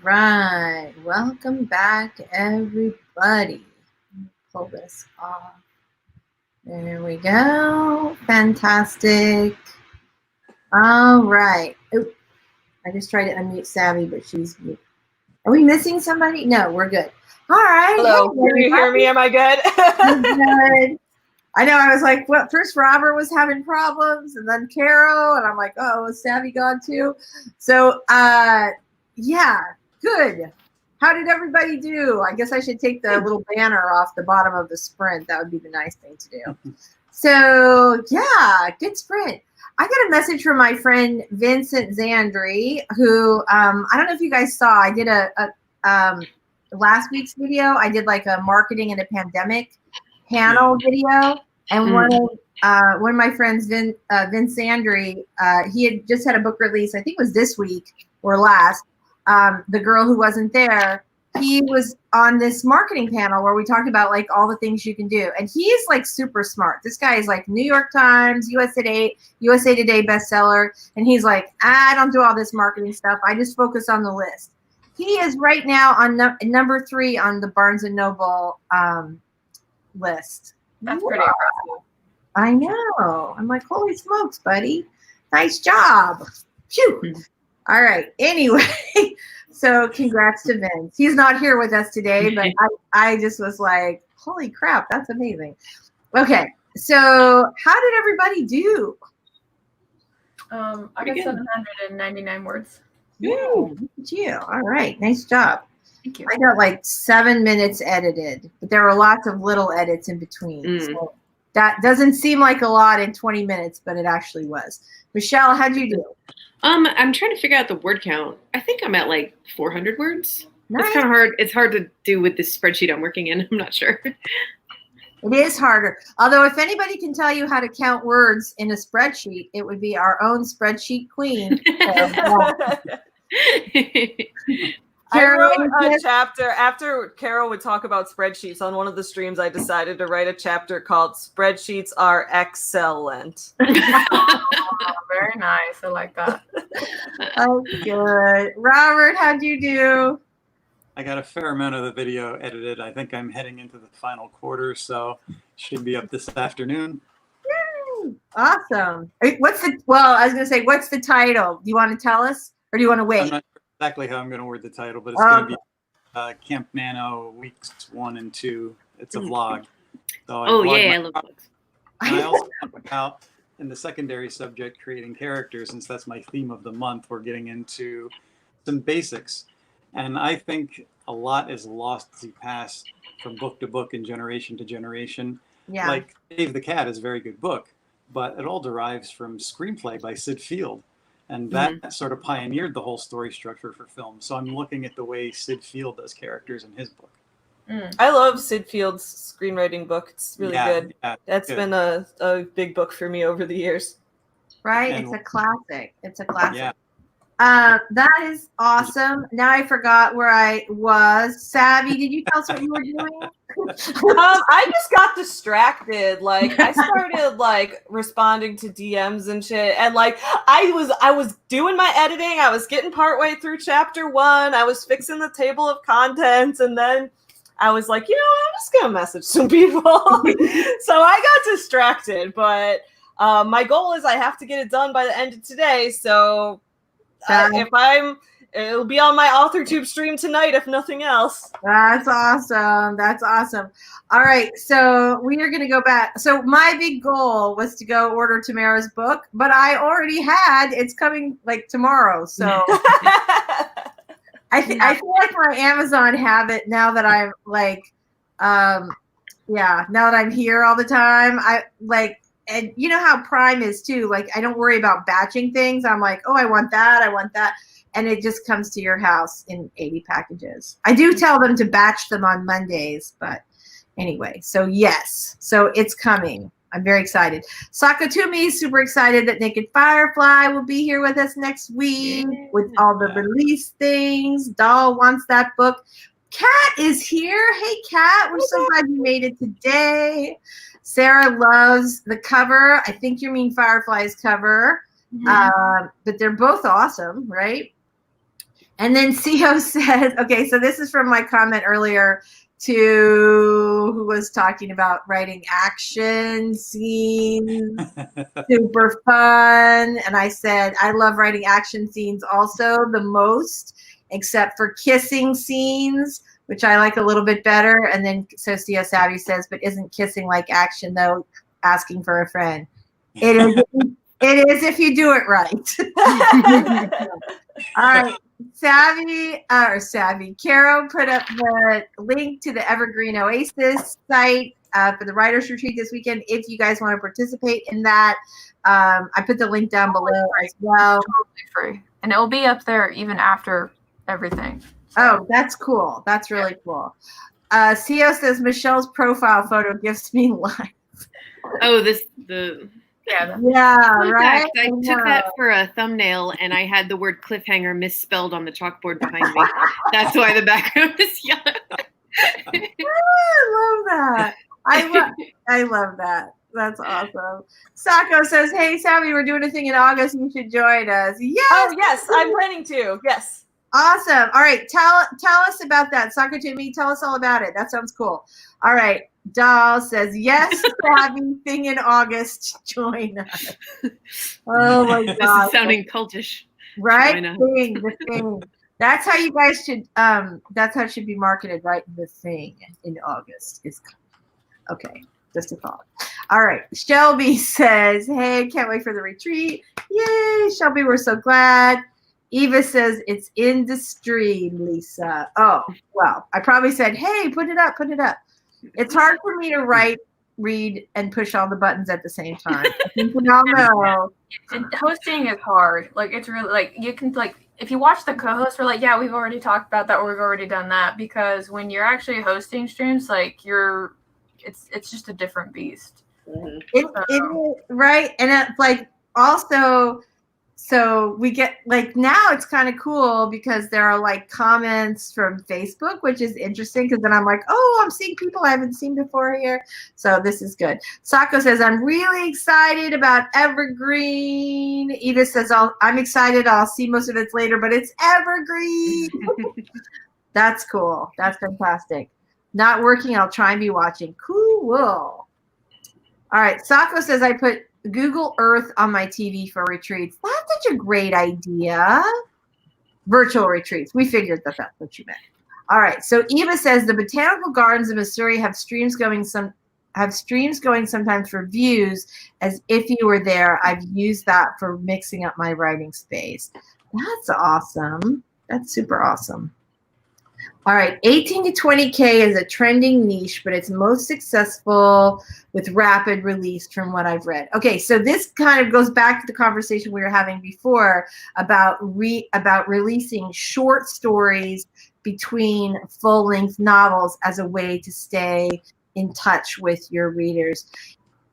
right. Welcome back, everybody. Pull this off. There we go. Fantastic. All right. Oop. I just tried to unmute Savvy, but she's mute. Are we missing somebody? No, we're good. All right. Hello. Hey, Can you hear me? Am I good? I'm good. I know. I was like, well, first Robert was having problems, and then Carrow, and I'm like, oh, is Savvy gone too? So, yeah, good. How did everybody do? I guess I should take the little banner off the bottom of the sprint. That would be the nice thing to do. So, yeah, good sprint. I got a message from my friend Vincent Zandri, who I don't know if you guys saw. I did a last week's video. I did like a marketing in a pandemic panel video, and one of my friends, Vince Zandri, he had just had a book release. I think it was this week or last. The Girl Who Wasn't There. He was on this marketing panel where we talked about like all the things you can do. And he's like super smart. This guy is like New York Times, USA Today bestseller. And he's like, I don't do all this marketing stuff. I just focus on the list. He is right now on number 3 on the Barnes & Noble list. That's pretty impressive. I know. I'm like, holy smokes, buddy. Nice job. Phew. All right. Anyway, so congrats to Vince. He's not here with us today, but I just was like, holy crap, that's amazing. Okay. So how did everybody do? I got 799 words. Yeah, look at you. All right. Nice job. Thank you. I got like 7 minutes edited, but there were lots of little edits in between. So that doesn't seem like a lot in 20 minutes, but it actually was. Michelle, how'd you do? I'm trying to figure out the word count. I think I'm at like 400 words. Nice. It's kind of hard. It's hard to do with this spreadsheet I'm working in. I'm not sure. It is harder. Although if anybody can tell you how to count words in a spreadsheet, it would be our own spreadsheet queen. I wrote a chapter after Carol would talk about spreadsheets on one of the streams. I decided to write a chapter called "Spreadsheets Are Excellent." Oh, very nice. I like that. Oh, good. Robert, how'd you do? I got a fair amount of the video edited. I think I'm heading into the final quarter, so should be up this afternoon. Yay. Awesome. What's the title? Do you want to tell us, or do you want to wait? I'm not sure exactly how I'm going to word the title, but it's going to be Camp Nano weeks 1 and 2. It's a vlog. So I love vlogs. And I also talk about, in the secondary subject, creating characters. Since that's my theme of the month, we're getting into some basics. And I think a lot is lost as you pass from book to book and generation to generation. Yeah. Like Dave the Cat is a very good book, but it all derives from Screenplay by Sid Field. And that sort of pioneered the whole story structure for film. So I'm looking at the way Sid Field does characters in his book. I love Sid Field's screenwriting book. It's really good. Yeah, That's been a big book for me over the years. Right? And it's a classic. It's a classic. Yeah. That is awesome. Now I forgot where I was. Savvy, did you tell us what you were doing? I just got distracted. Like I started like responding to DMs and shit, and like I was doing my editing. I was getting partway through chapter 1. I was fixing the table of contents, and then I was like, I'm just gonna message some people. So I got distracted, but my goal is I have to get it done by the end of today. So it'll be on my Authortube stream tonight, if nothing else. That's awesome. That's awesome. All right. So we are going to go back. So my big goal was to go order Tamara's book, but I already had, it's coming like tomorrow. So I feel like my Amazon habit now that I'm like, now that I'm here all the time, and you know how Prime is too. Like I don't worry about batching things. I'm like, oh, I want that. And it just comes to your house in 80 packages. I do tell them to batch them on Mondays, but anyway, so yes. So it's coming. I'm very excited. Sakatumi is super excited that Naked Firefly will be here with us next week with all the release things. Doll wants that book. Kat is here. Hey, Kat. We're so glad you made it today. Sarah loves the cover. I think you mean Firefly's cover. But they're both awesome, right? And then CO says, okay, so this is from my comment earlier to who was talking about writing action scenes, super fun. And I said, I love writing action scenes also the most, except for kissing scenes, which I like a little bit better. And then so CO Savvy says, but isn't kissing like action though, asking for a friend? It is if you do it right. All right. Savvy, Carrow put up the link to the Evergreen OASIS site for the Writers Retreat this weekend. If you guys want to participate in that, I put the link down below as well. Totally free. And it will be up there even after everything. Oh, that's cool. That's really cool. CO says, Michelle's profile photo gives me life. Oh, Yeah, right. I took that for a thumbnail, and I had the word cliffhanger misspelled on the chalkboard behind me. That's why the background is yellow. I love that. I love that. That's awesome. Sako says, hey, Savvy, we're doing a thing in August. You should join us. Yes. Oh, yes, I'm planning to. Yes. Awesome. All right. Tell us about that. Sako to me, tell us all about it. That sounds cool. All right. Doll says, yes, Savvy, thing in August. Join us. Oh, my God. This is sounding cultish. Right? The thing. That's how you guys should, that's how it should be marketed, right? The thing in August is okay. Just a thought. All right. Shelby says, hey, can't wait for the retreat. Yay, Shelby, we're so glad. Eva says, it's in the stream, Lisa. Oh, well, I probably said, hey, put it up. It's hard for me to write, read, and push all the buttons at the same time. I think we all know. Hosting is hard. Like, it's really, like, you can, like, if you watch the co-hosts, we're like, yeah, we've already talked about that, or we've already done that. Because when you're actually hosting streams, like, it's just a different beast. Right? And it's like, also, so we get, like, now it's kind of cool because there are, like, comments from Facebook, which is interesting because then I'm like, oh, I'm seeing people I haven't seen before here. So this is good. Sako says, I'm really excited about Evergreen. Edith says, I'm excited. I'll see most of it later, but it's Evergreen. That's cool. That's fantastic. Not working. I'll try and be watching. Cool. All right. Sako says, I put Google Earth on my TV for retreats. That's such a great idea. Virtual retreats. We figured that that's what you meant. All right. So Eva says the botanical gardens of Missouri have streams going sometimes for views as if you were there. I've used that for mixing up my writing space. That's awesome. That's super awesome. All right, 18 to 20K is a trending niche, but it's most successful with rapid release from what I've read. Okay, so this kind of goes back to the conversation we were having before about releasing short stories between full-length novels as a way to stay in touch with your readers.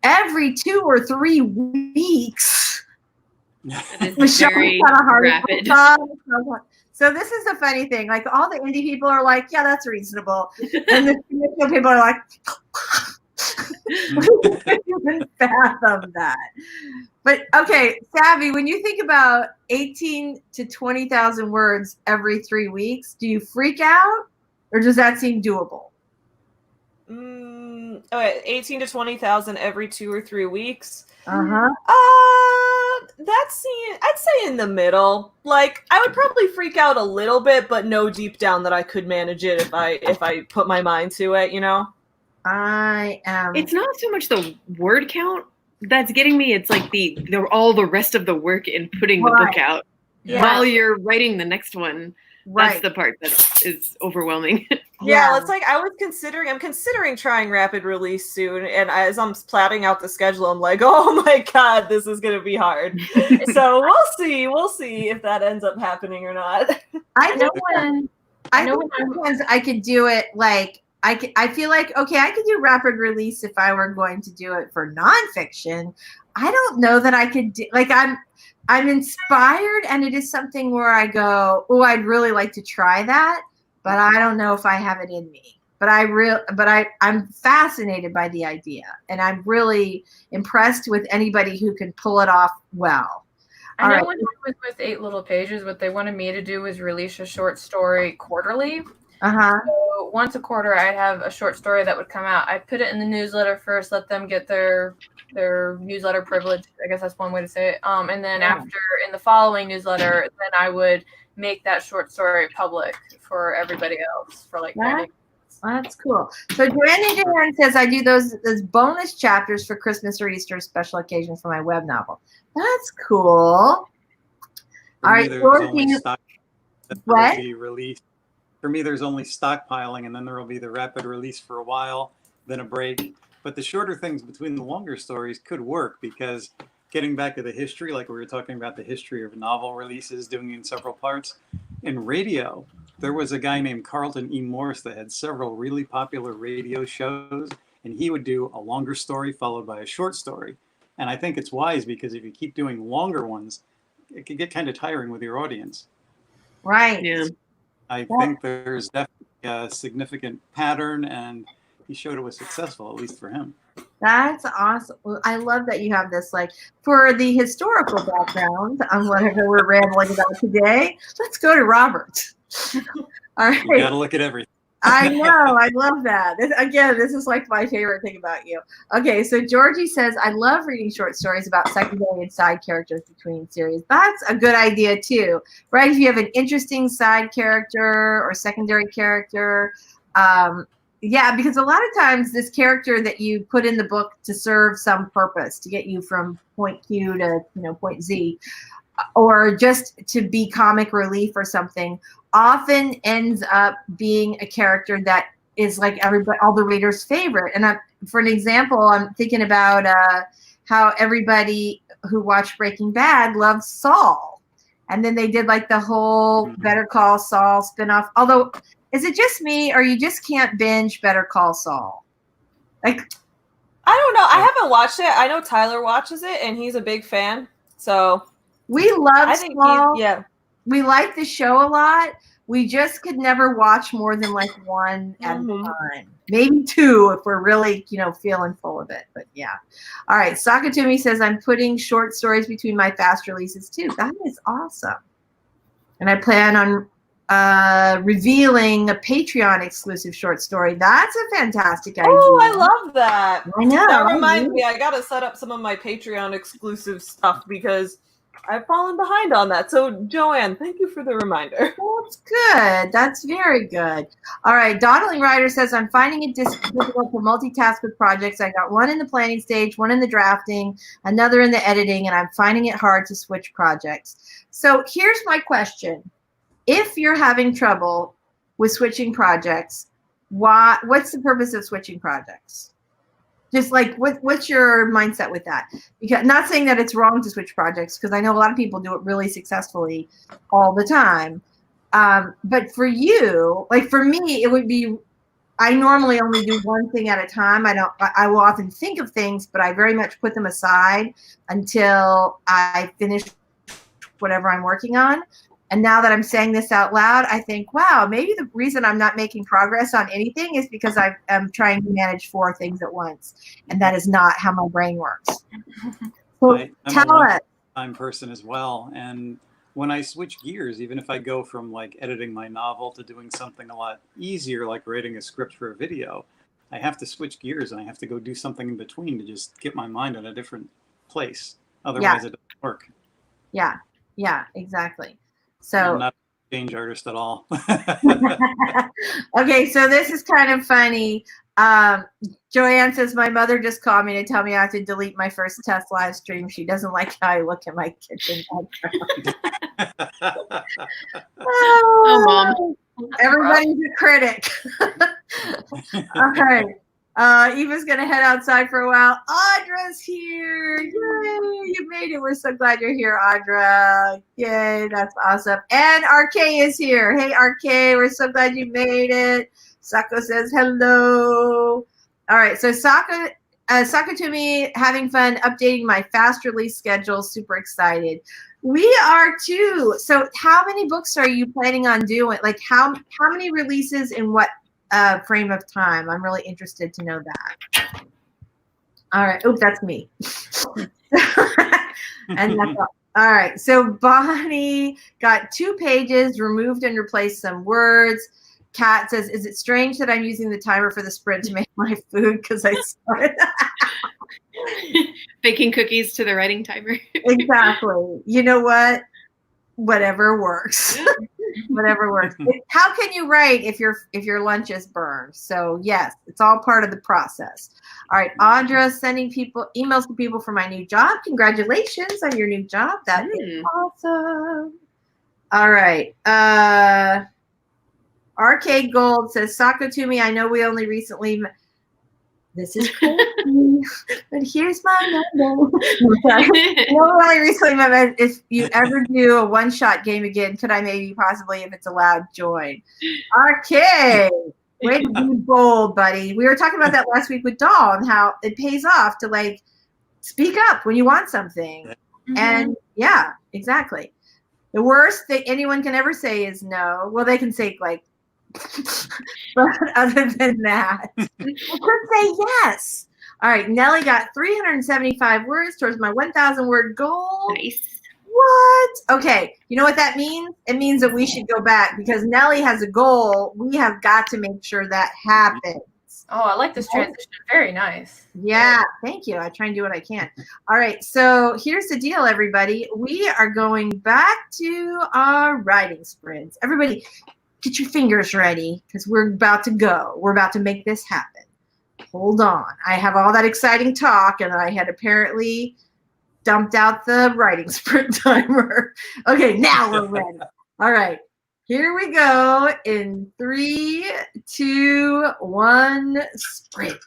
Every 2 or 3 weeks, It's very rapid. So this is the funny thing. Like, all the indie people are like, yeah, that's reasonable. And the commercial people are like, we can't even fathom that. But, okay, Savvy, when you think about 18 to 20,000 words every 3 weeks, do you freak out? Or does that seem doable? Okay, 18 to 20,000 every 2 or 3 weeks. Uh-huh. I'd say in the middle. Like, I would probably freak out a little bit, but know deep down that I could manage it if I put my mind to it, you know? I am. It's not so much the word count that's getting me. It's like all the rest of the work in putting the book out while you're writing the next one. That's the part that is overwhelming. Yeah, it's like I'm considering trying rapid release soon, and as I'm plotting out the schedule, I'm like, oh my God, this is gonna be hard. So we'll see if that ends up happening or not. I know sometimes I could do it like I feel like, okay, I could do rapid release if I were going to do it for nonfiction. I don't know that I could do, like, I'm inspired, and it is something where I go, oh, I'd really like to try that, but I don't know if I have it in me. But I'm fascinated by the idea, and I'm really impressed with anybody who can pull it off well. I know right. when I was with 8 Little Pages, what they wanted me to do was release a short story quarterly. So once a quarter, I'd have a short story that would come out. I'd put it in the newsletter first, let them get their newsletter privilege. I guess that's one way to say it. And then after, in the following newsletter, then I would make that short story public for everybody else for like many. That's cool. So Joanne Dan says I do those bonus chapters for Christmas or Easter special occasions for my web novel. That's cool. All right, what? Released. For me, there's only stockpiling, and then there will be the rapid release for a while, then a break. But the shorter things between the longer stories could work, because getting back to the history, like we were talking about the history of novel releases, doing it in several parts. In radio, there was a guy named Carlton E. Morris that had several really popular radio shows, and he would do a longer story followed by a short story. And I think it's wise, because if you keep doing longer ones, it can get kind of tiring with your audience. Right. Yeah. I think there's definitely a significant pattern, and he showed it was successful, at least for him. That's awesome. I love that you have this, like, for the historical background on whatever we're rambling about today. Let's go to Robert. All right. You got to look at everything. I know. I love that. This is like my favorite thing about you. Okay, so Georgie says, I love reading short stories about secondary and side characters between series. That's a good idea, too, right? If you have an interesting side character or secondary character, yeah, because a lot of times this character that you put in the book to serve some purpose, to get you from point Q to point Z, or just to be comic relief or something, often ends up being a character that is like all the readers' favorite. And for an example, I'm thinking about how everybody who watched Breaking Bad loved Saul, and then they did like the whole Better Call Saul spinoff. Although, is it just me, or you just can't binge Better Call Saul? Like, I don't know. I haven't watched it. I know Tyler watches it, and he's a big fan. So we love Saul. Yeah. We like the show a lot. We just could never watch more than like one at a time. Maybe 2 if we're really, feeling full of it. But yeah. All right. Sakatumi says, I'm putting short stories between my fast releases too. That is awesome. And I plan on revealing a Patreon exclusive short story. That's a fantastic idea. Oh, I love that. I know. That reminds me, I got to set up some of my Patreon exclusive stuff, because I've fallen behind on that. So, Joanne, thank you for the reminder. That's good. That's very good. All right. Dawdling Writer says, I'm finding it difficult to multitask with projects. I got one in the planning stage, one in the drafting, another in the editing, and I'm finding it hard to switch projects. So here's my question. If you're having trouble with switching projects, what's the purpose of switching projects? Just like, what's your mindset with that? Because not saying that it's wrong to switch projects, because I know a lot of people do it really successfully all the time. But for you, like for me, it would be, I normally only do one thing at a time. I will often think of things, but I very much put them aside until I finish whatever I'm working on. And now that I'm saying this out loud, I think, wow, maybe the reason I'm not making progress on anything is because I'm trying to manage 4 things at once. And that is not how my brain works. So I'm tell a us. time person as well. And when I switch gears, even if I go from like editing my novel to doing something a lot easier, like writing a script for a video, I have to switch gears and I have to go do something in between to just get my mind in a different place. Otherwise, it doesn't work. Yeah, exactly. So I'm not a change artist at all. Okay, so this is kind of funny. Joanne says, my mother just called me to tell me I have to delete my first test live stream. She doesn't like how I look at my kitchen background. Oh, Mom. Everybody's a critic. All right. Eva's going to head outside for a while. Audra's here. Yay, you made it. We're so glad you're here, Audra. Yay, that's awesome. And RK is here. Hey, RK, we're so glad you made it. Sako says hello. All right, so Sakatumi, having fun updating my fast release schedule. Super excited. We are too. So how many books are you planning on doing? Like how many releases in what frame of time? I'm really interested to know that. All right. Oops, that's me. And that's all. All right. So Bonnie got 2 pages, removed and replaced some words. Kat says, is it strange that I'm using the timer for the sprint to make my food because I started? Baking cookies to the writing timer. Exactly. You know what? Whatever works. Whatever works. How can you write if your lunch is burned? So yes, it's all part of the process. All right, Audra, sending emails to people for my new job. Congratulations on your new job. That is awesome. All right. Arcade Gold says, Sako to me. I know we only recently. This is crazy, but here's my number. Only recently, if you ever do a one-shot game again, could I maybe possibly, if it's allowed, join? Okay, way to be bold, buddy. We were talking about that last week with Dahl and how it pays off to like speak up when you want something. Mm-hmm. And yeah, exactly. The worst that anyone can ever say is no. Well, they can say like, but other than that, I could say yes. All right, Nellie got 375 words towards my 1,000 word goal. Nice. What? Okay, you know what that means? It means that we should go back because Nellie has a goal. We have got to make sure that happens. Oh, I like this transition. Very nice. Yeah, thank you. I try and do what I can. All right, so here's the deal, everybody. We are going back to our writing sprints. Everybody, get your fingers ready because we're about to go. We're about to make this happen. Hold on. I have all that exciting talk, and I had apparently dumped out the writing sprint timer. Okay, now we're ready. All right. Here we go in 3, 2, 1, sprint.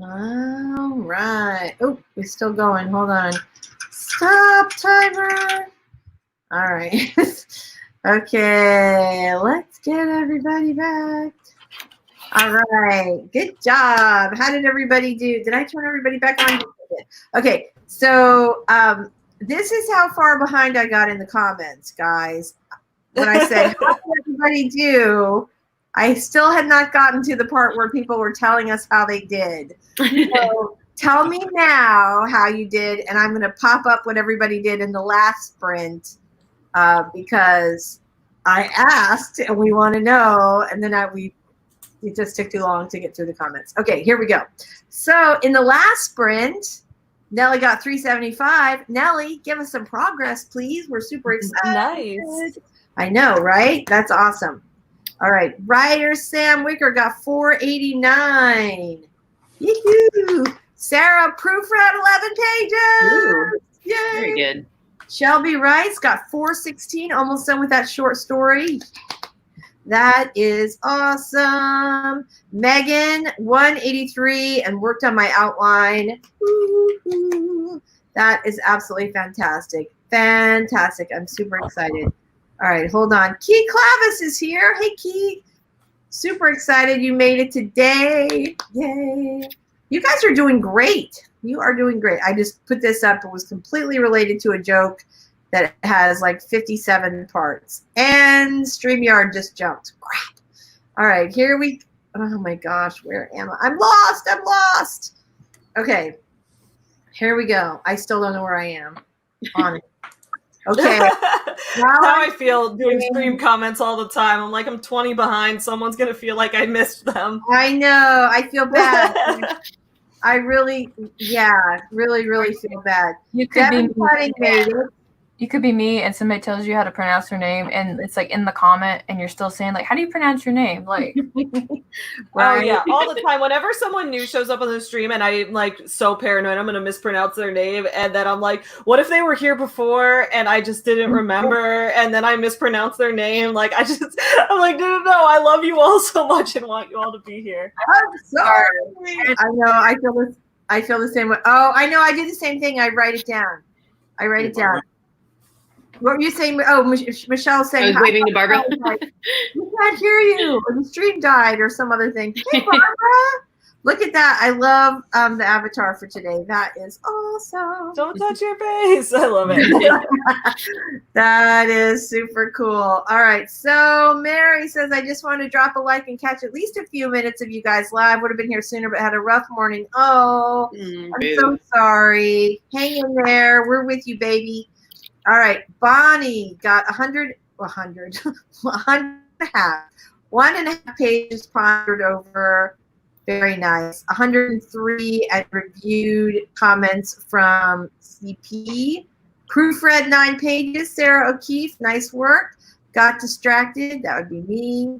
All right. Oh, we're still going. Hold on. Stop timer. All right. Okay, let's get everybody back. All right. Good job. How did everybody do? Did I turn everybody back on? Okay. So this is how far behind I got in the comments, guys. When I said, how did everybody do? I still had not gotten to the part where people were telling us how they did. So tell me now how you did, and I'm going to pop up what everybody did in the last sprint because I asked and we want to know, and then it just took too long to get through the comments. Okay, here we go. So in the last sprint, Nellie got 375. Nellie, give us some progress, please. We're super excited. Nice. I know, right? That's awesome. All right, writer Sam Wicker got 489. Yoo-hoo. Sarah proofread 11 pages. Ooh, Yay. very good. Shelby Rice got 416, almost done with that short story. That is awesome. Megan, 183, and worked on my outline. Woo-hoo. That is absolutely fantastic. Fantastic. I'm super excited. All right, hold on. Key Clavis is here. Hey, Key. Super excited you made it today. Yay. You guys are doing great. You are doing great. I just put this up. It was completely related to a joke that has like 57 parts. And StreamYard just jumped. Crap. All right, here we, oh my gosh, where am I? I'm lost. I'm lost. Okay, here we go. I still don't know where I am on it. Okay. How I feel doing stream comments all the time. I'm like, I'm 20 behind. Someone's going to feel like I missed them. I know. I feel bad. I really, really feel bad. You could be made it. You could be me and somebody tells you how to pronounce their name and it's like in the comment and you're still saying like, how do you pronounce your name? Like, right. Oh yeah, all the time. Whenever someone new shows up on the stream and I'm like so paranoid I'm going to mispronounce their name, and then I'm like, what if they were here before and I just didn't remember and then I mispronounced their name? Like I'm like, no, I love you all so much and want you all to be here. I'm sorry. I know. I feel the same way. Oh, I know. I do the same thing. I write it down. What were you saying? Oh, Michelle's saying. I was waving to Barbara. We can't hear you. Or the stream died or some other thing. Hey, Barbara. Look at that. I love the avatar for today. That is awesome. Don't touch your face. I love it. That is super cool. All right. So Mary says, I just want to drop a like and catch at least a few minutes of you guys live. Would have been here sooner, but had a rough morning. Oh, I'm so sorry. Hang in there. We're with you, baby. All right, Bonnie got 100 and a half. 1.5 pages pondered over. Very nice. 103 and reviewed comments from CP. Proofread 9 pages. Sarah O'Keefe, nice work. Got distracted. That would be me.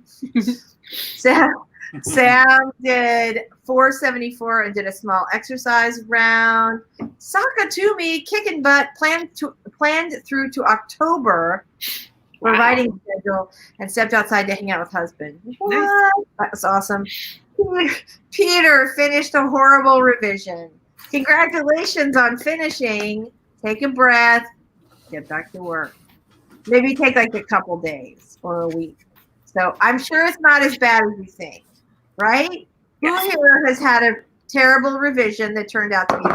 Sam did 474 and did a small exercise round. Sakatumi, kicking butt, planned through to October. We're writing schedule and stepped outside to hang out with husband. What? Nice. That was awesome. Peter finished a horrible revision. Congratulations on finishing. Take a breath. Get back to work. Maybe take like a couple days or a week. So I'm sure it's not as bad as you think. Right? Who here has had a terrible revision that turned out to be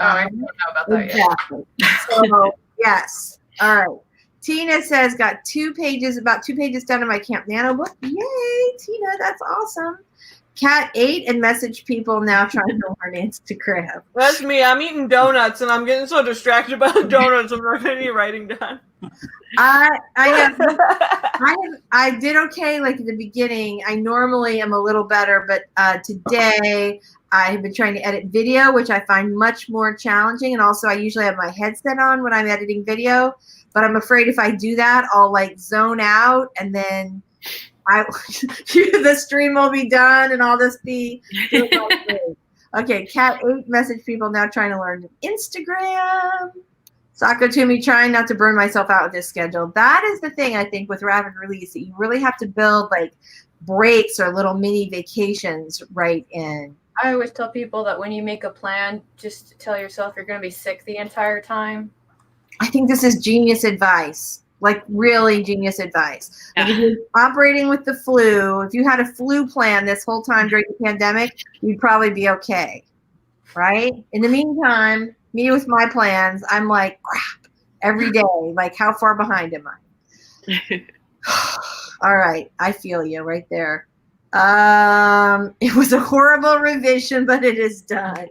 I don't know about that exactly. So, yes. All right. Tina says, got about 2 pages done in my Camp Nano book. Yay, Tina, that's awesome. Cat ate and messaged people now trying to learn Instagram. That's me. I'm eating donuts and I'm getting so distracted by the donuts. I'm not any writing done. I did okay like at the beginning. I normally am a little better, but today I have been trying to edit video, which I find much more challenging. And also I usually have my headset on when I'm editing video, but I'm afraid if I do that, I'll like zone out and then the stream will be done and I'll just be okay. Cat 8 message people now trying to learn Instagram. Sakatumi, trying not to burn myself out with this schedule. That is the thing I think with rapid release, that you really have to build like breaks or little mini vacations right in. I always tell people that when you make a plan, just tell yourself you're going to be sick the entire time. I think this is genius advice. Like really genius advice. Like if you're operating with the flu, if you had a flu plan this whole time during the pandemic, you'd probably be okay, right? In the meantime, me with my plans, I'm like, crap, every day. Like, how far behind am I? All right, I feel you right there. It was a horrible revision, but it is done.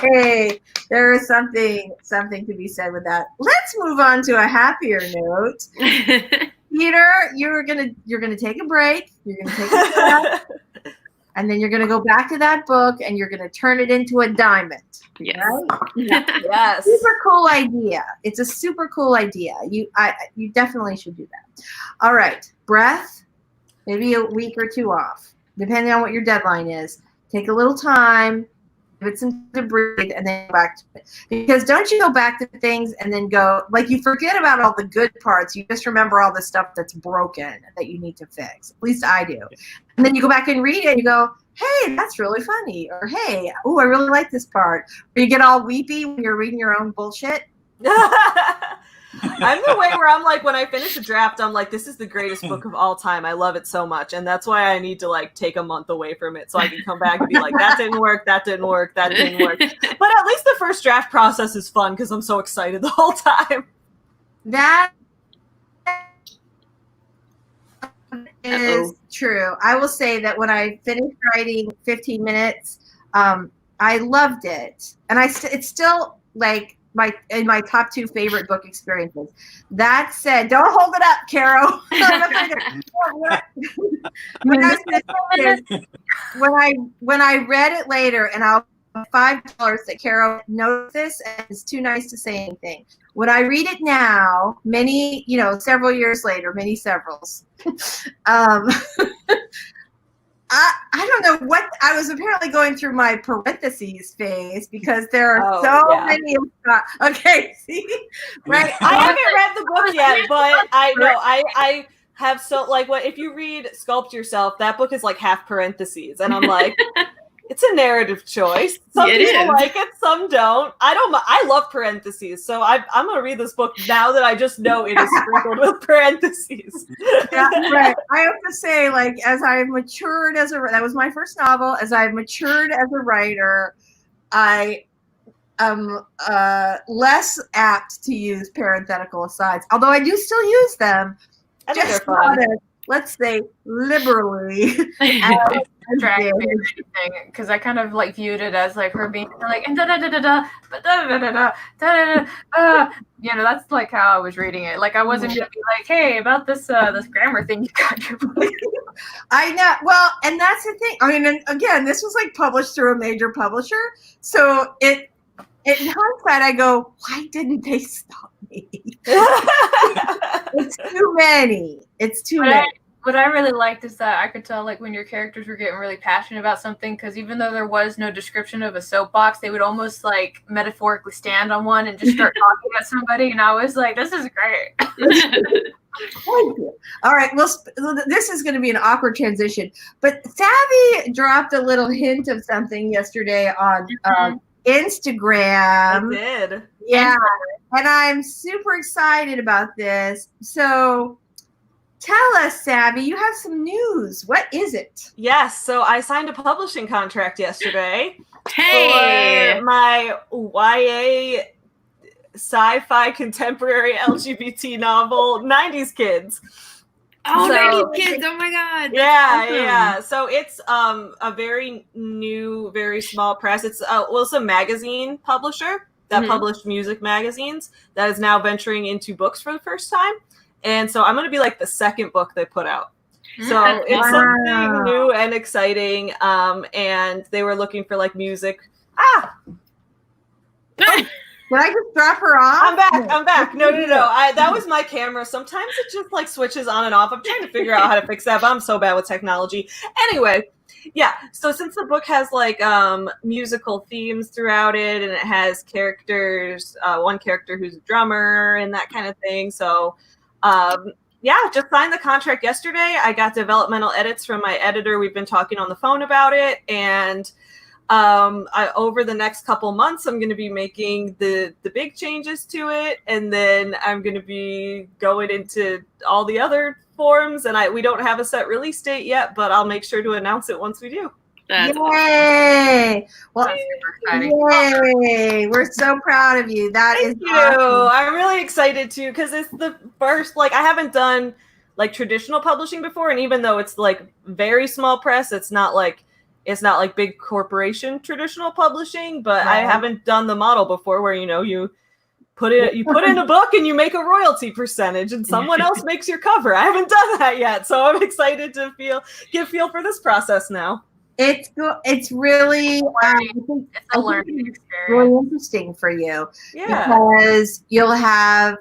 Hey, there is something to be said with that. Let's move on to a happier note. Peter, you're gonna take a break. You're gonna take a breath, and then you're gonna go back to that book, and you're gonna turn it into a diamond. Yes. Right? Yeah. Yes. Super cool idea. It's a super cool idea. You definitely should do that. All right, breath. Maybe a week or two off, depending on what your deadline is. Take a little time, give it some time to breathe, and then go back to it. Because don't you go back to things and then go, like you forget about all the good parts. You just remember all the stuff that's broken that you need to fix. At least I do. And then you go back and read it and you go, hey, that's really funny. Or hey, oh, I really like this part. Or you get all weepy when you're reading your own bullshit. I'm the way where I'm like, when I finish a draft, I'm like, this is the greatest book of all time. I love it so much. And that's why I need to like take a month away from it so I can come back and be like, that didn't work, that didn't work, that didn't work. But at least the first draft process is fun because I'm so excited the whole time. That is true. I will say that when I finished writing 15 minutes, I loved it. And it's still like in my top 2 favorite book experiences. That said, don't hold it up, Carrow. when I read it later, and I'll $5 that Carrow knows this and is too nice to say anything. When I read it now, several years later, many severals, I don't know what I was apparently going through my parentheses phase because there are many. Okay, see, right? I haven't read the book yet, but I know I have what if you read Sculpt Yourself, that book is like half parentheses, and I'm like, it's a narrative choice. Some people like it, some don't. I love parentheses, so I'm gonna read this book now that I just know it is sprinkled with parentheses. Yeah, right. I have to say, like, as I've matured that was my first novel. As I've matured as a writer, I am less apt to use parenthetical asides, although I do still use them. I think they're fun. Let's say liberally. Because I kind of like viewed it as like her being like and that's like how I was reading it. Like I wasn't gonna be like, hey, about this grammar thing you got your book. I know. Well, and that's the thing. I mean, and again, this was like published through a major publisher, so in hindsight, I go, why didn't they stop me? It's too many. It's too many. What I really liked is that I could tell like when your characters were getting really passionate about something, because even though there was no description of a soapbox, they would almost like metaphorically stand on one and just start talking at somebody, and I was like, this is great. Thank you. All right, well, this is going to be an awkward transition, but Savvy dropped a little hint of something yesterday on Instagram. I did. Yeah, and I'm super excited about this. So tell us, Savvy, you have some news. What is it? Yes, so I signed a publishing contract yesterday. Hey! For my YA sci-fi contemporary LGBT novel, 90s Kids. Oh, 90s Kids, oh my God. Yeah, awesome. Yeah. So it's a very new, very small press. It's a magazine publisher that published music magazines that is now venturing into books for the first time. And so I'm going to be like the second book they put out. So it's something new and exciting. And they were looking for like music. Did I just drop her off? I'm back. No. That was my camera. Sometimes it just like switches on and off. I'm trying to figure out how to fix that, but I'm so bad with technology. Anyway, yeah. So since the book has like musical themes throughout it, and it has characters, one character who's a drummer and that kind of thing. So yeah, just signed the contract yesterday. I got developmental edits from my editor. We've been talking on the phone about it, and over the next couple months, I'm going to be making the big changes to it, and then I'm going to be going into all the other forms. And we don't have a set release date yet, but I'll make sure to announce it once we do. That's Yay! Well, That's super exciting. yay! We're so proud of you. Thank you. Awesome. I'm really excited too, because it's the first, like, I haven't done like traditional publishing before, and even though it's like very small press, it's not like big corporation traditional publishing, but I haven't done the model before where, you put in a book and you make a royalty percentage and someone else makes your cover. I haven't done that yet, so I'm excited to get feel for this process now. It's really It's a learning experience. really interesting for you. Yeah. Because you'll have,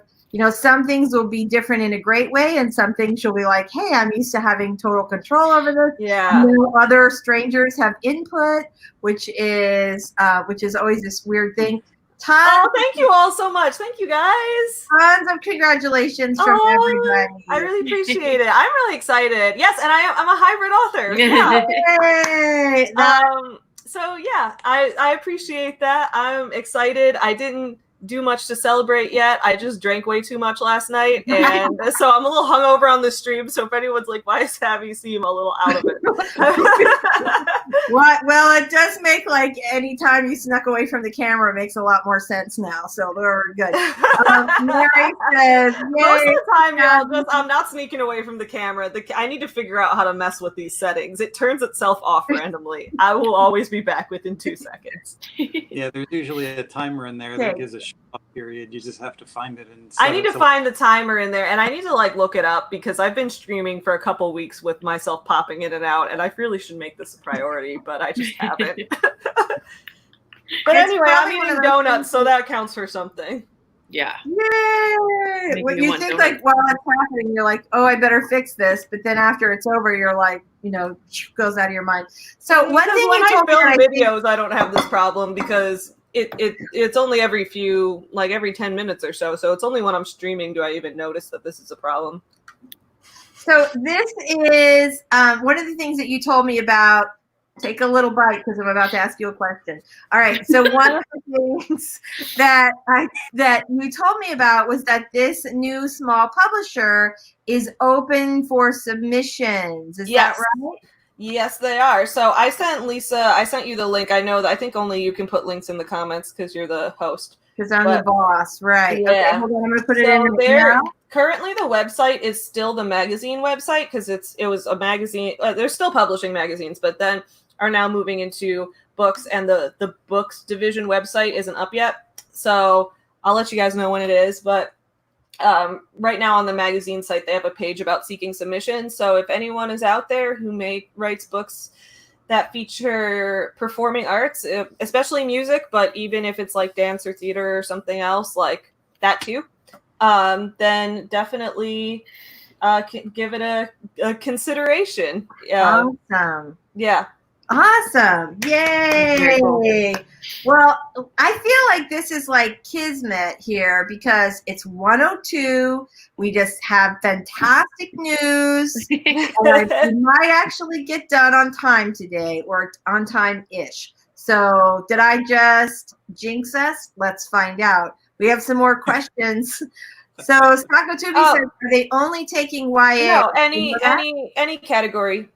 some things will be different in a great way, and some things you'll be like, hey, I'm used to having total control over this. Yeah. Other strangers have input, which is always this weird thing. Oh, thank you all so much. Thank you, guys. Tons of congratulations from everybody. I really appreciate it. I'm really excited. Yes, and I'm a hybrid author. Yay! So yeah, I appreciate that. I'm excited. I didn't do much to celebrate yet. I just drank way too much last night, and so I'm a little hungover on the stream. So if anyone's like, why does Savvy seem a little out of it? Well, it does make, like, any time you snuck away from the camera makes a lot more sense now. So we're good. Mary says, yay. Most of the time, y'all, I'm not sneaking away from the camera. I need to figure out how to mess with these settings. It turns itself off randomly. I will always be back within 2 seconds. Yeah, there's usually a timer in there that gives a shut-off period. You just have to find it. And I need to find the timer in there, and I need to look it up, because I've been streaming for a couple weeks with myself popping in and out, and I really should make this a priority, but I just haven't. But anyway, I'm eating donuts, so that counts for something. Yeah. Yay! Well, you think, like, while it's happening, you're like, oh, I better fix this. But then after it's over, you're like, goes out of your mind. So one thing when you I told film me, videos, I don't have this problem, because it's only every 10 minutes or so. So it's only when I'm streaming do I even notice that this is a problem. So this is one of the things that you told me about. Take a little bite, because I'm about to ask you a question. All right. So one of the things that you told me about was that this new small publisher is open for submissions. Is that right? Yes, they are. So I sent you the link. I know that I think only you can put links in the comments because you're the host. Because I'm the boss, right? Yeah. Okay, hold on, I'm gonna put it in now. Currently, the website is still the magazine website, because it was a magazine. They're still publishing magazines, but then are now moving into books, and the books division website isn't up yet. So I'll let you guys know when it is. But right now on the magazine site, they have a page about seeking submissions. So if anyone is out there who writes books that feature performing arts, especially music, but even if it's like dance or theater or something else like that too, then definitely give it a consideration. Awesome. Yeah. Awesome. Yay. Well, I feel like this is like kismet here, because it's 1:02. We just have fantastic news. And we might actually get done on time today, or on time-ish. So did I just jinx us? Let's find out. We have some more questions. So Authortube says, are they only taking YA? No, any category.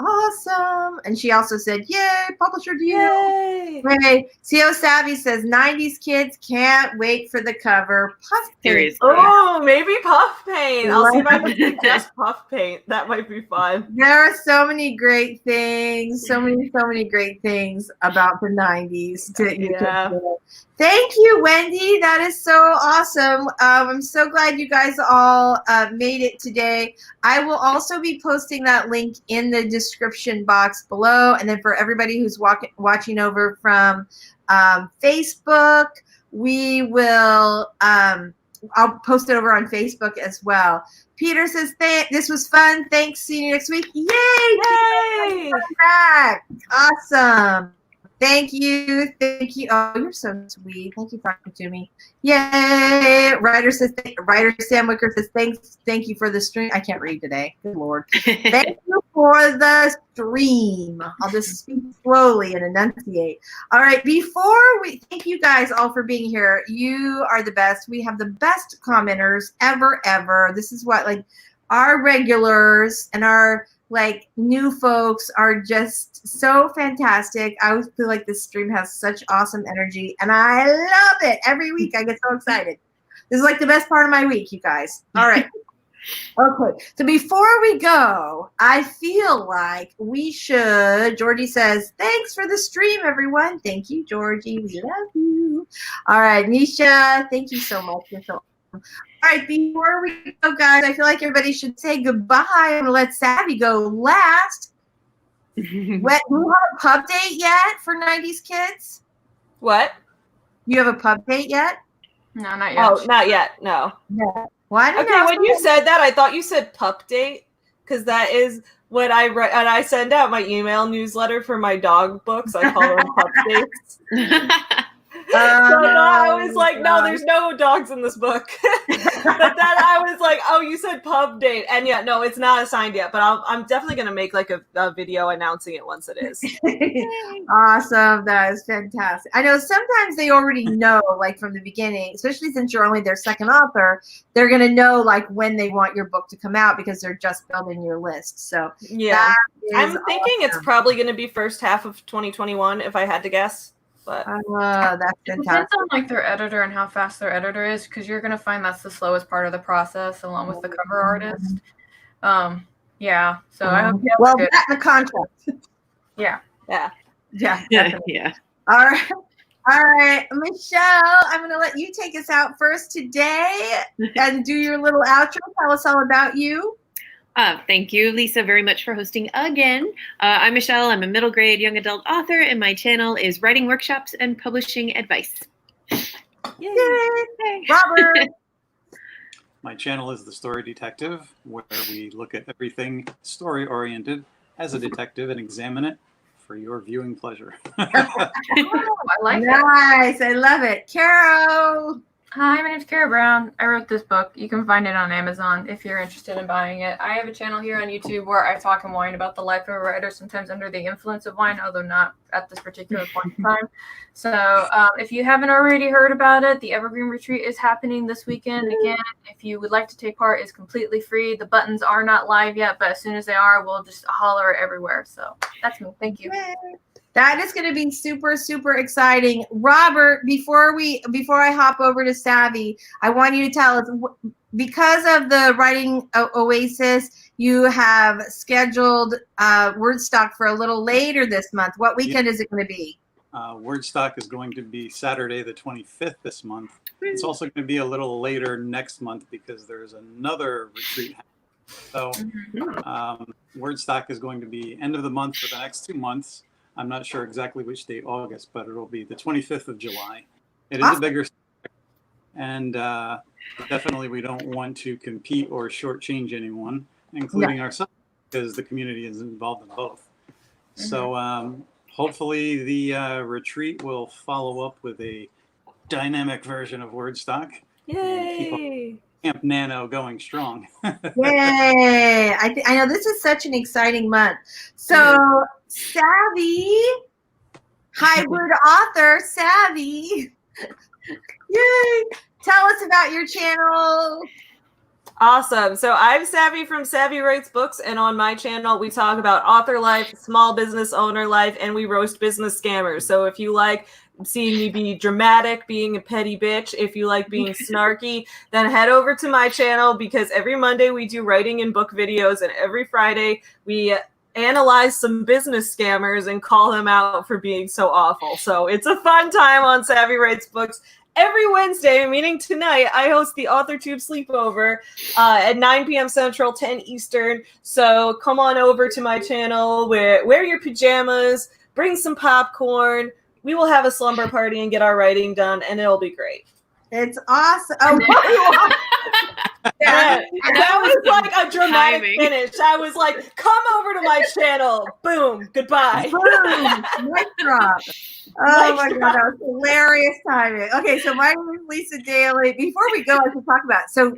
Awesome. And she also said, yay, publisher deal. Yay. Yay. CO Savvy says, 90s kids can't wait for the cover. Puff paint. Seriously. Oh, maybe puff paint. I'll see if I can suggest puff paint. That might be fun. There are so many great things, so many great things about the 90s. Thank you, Wendy. That is so awesome. I'm so glad you guys all made it today. I will also be posting that link in the description box below. And then for everybody who's watching over from Facebook, we will, I'll post it over on Facebook as well. Peter says, this was fun. Thanks. See you next week. Yay! Yay! Come back. Awesome. Thank you. Thank you. Oh, you're so sweet. Thank you for talking to me. Yay. Writer Sam Wicker says, thank you for the stream. I can't read today. Good Lord. Thank you for the stream. I'll just speak slowly and enunciate. All right. Thank you guys all for being here. You are the best. We have the best commenters ever. This is what, like, our regulars and our new folks are just so fantastic. I always feel like this stream has such awesome energy, and I love it. Every week I get so excited. This is like the best part of my week, you guys. All right. Okay. So before we go, I feel like we should, Georgie says, thanks for the stream, everyone. Thank you, Georgie. We love you. All right, Nisha, thank you so much. You're so awesome. All right, before we go, guys, I feel like everybody should say goodbye. I'm going to let Savvy go last. Do you have a pub date yet for 90s Kids? What? You have a pub date yet? No, not yet. Oh, not yet. No. Yeah. Why don't Okay, when you said that, I thought you said pup date, because that is what I write, and I send out my email newsletter for my dog books. I call them pup dates. So I was like, no, there's no dogs in this book. But then I was like, oh, you said pub date. And yeah, no, it's not assigned yet. But I'm definitely going to make like a video announcing it once it is. Awesome. That is fantastic. I know sometimes they already know, like from the beginning, especially since you're only their second author, they're going to know like when they want your book to come out because they're just building your list. So yeah, I'm thinking awesome. It's probably going to be first half of 2021 if I had to guess. But that's It depends fantastic. on like their editor and how fast their editor is, because you're gonna find that's the slowest part of the process, along with the cover artist. Yeah. So I hope you have a good. That's the contract. Yeah. yeah. Yeah. Yeah. All right, Michelle, I'm going to let you take us out first today and do your little outro. Tell us all about you. Thank you, Lisa, very much for hosting again. I'm Michelle. I'm a middle grade young adult author, and my channel is Writing Workshops and Publishing Advice. Yay. Robert. My channel is The Story Detective, where we look at everything story-oriented as a detective and examine it for your viewing pleasure. Oh, I like that. Nice. I love it. Carrow. Hi, my name's Carrow Brown. I wrote this book. You can find it on Amazon if you're interested in buying it. I have a channel here on YouTube where I talk and whine about the life of a writer, sometimes under the influence of wine, although not at this particular point in time. So if you haven't already heard about it, the Evergreen Retreat is happening this weekend. Again, if you would like to take part, it's completely free. The buttons are not live yet, but as soon as they are, we'll just holler everywhere. So that's me. Thank you. That is going to be super, super exciting. Robert, before I hop over to Savvy, I want you to tell us, because of the Writing Oasis, you have scheduled Wordstock for a little later this month. What weekend is it going to be? Wordstock is going to be Saturday the 25th this month. It's also going to be a little later next month because there's another retreat. So Wordstock is going to be end of the month for the next 2 months. I'm not sure exactly which date August, but it'll be the 25th of July. It is a bigger, and definitely we don't want to compete or shortchange anyone, including ourselves, because the community is involved in both. So hopefully the retreat will follow up with a dynamic version of Wordstock. Yay! Camp Nano going strong. Yay! I know this is such an exciting month. So Savvy, hybrid author, Savvy. Yay! Tell us about your channel. Awesome. So I'm Savvy from SAVY Writes Books, and on my channel, we talk about author life, small business owner life, and we roast business scammers. So if you like seeing me be dramatic, being a petty bitch, if you like being snarky, then head over to my channel, because every Monday we do writing and book videos, and every Friday we analyze some business scammers and call them out for being so awful. So it's a fun time on SAVY Writes Books. Every Wednesday, meaning tonight, I host the Authortube sleepover at 9 p.m. Central, 10 Eastern. So come on over to my channel, wear your pajamas, bring some popcorn. We will have a slumber party and get our writing done, and it'll be great. It's awesome. Oh, Yeah, that was like a dramatic timing. finish. I was like, come over to my channel. Boom. Goodbye. boom, mic drop. Oh my God, that was hilarious timing. Okay, so my name is Lisa Daly. Before we go, I should talk about, so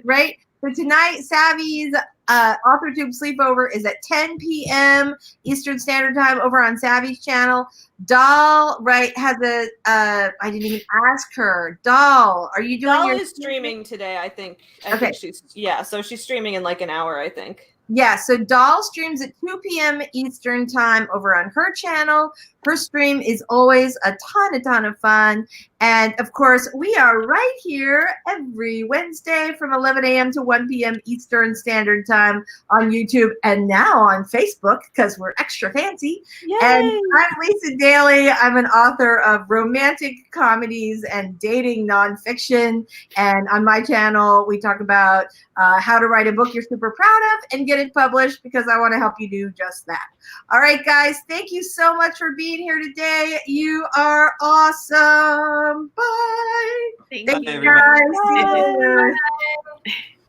tonight, Savy's Authortube sleepover is at 10 p.m. Eastern Standard Time over on Savy's channel. DAL, has a, I didn't even ask her. DAL, are you doing DAL your is streaming today, I think. I Okay. think so she's streaming in like an hour, I think. Yeah, so DAL streams at 2 p.m. Eastern Time over on her channel. Her stream is always a ton of fun. And of course, we are right here every Wednesday from 11 a.m. to 1 p.m. Eastern Standard Time on YouTube and now on Facebook because we're extra fancy. Yay! And I'm Lisa Daly. I'm an author of romantic comedies and dating nonfiction. And on my channel, we talk about how to write a book you're super proud of and get it published because I want to help you do just that. All right, guys, thank you so much for being here today. You are awesome. Bye. Thank Thank you. you, guys. Bye. See you later.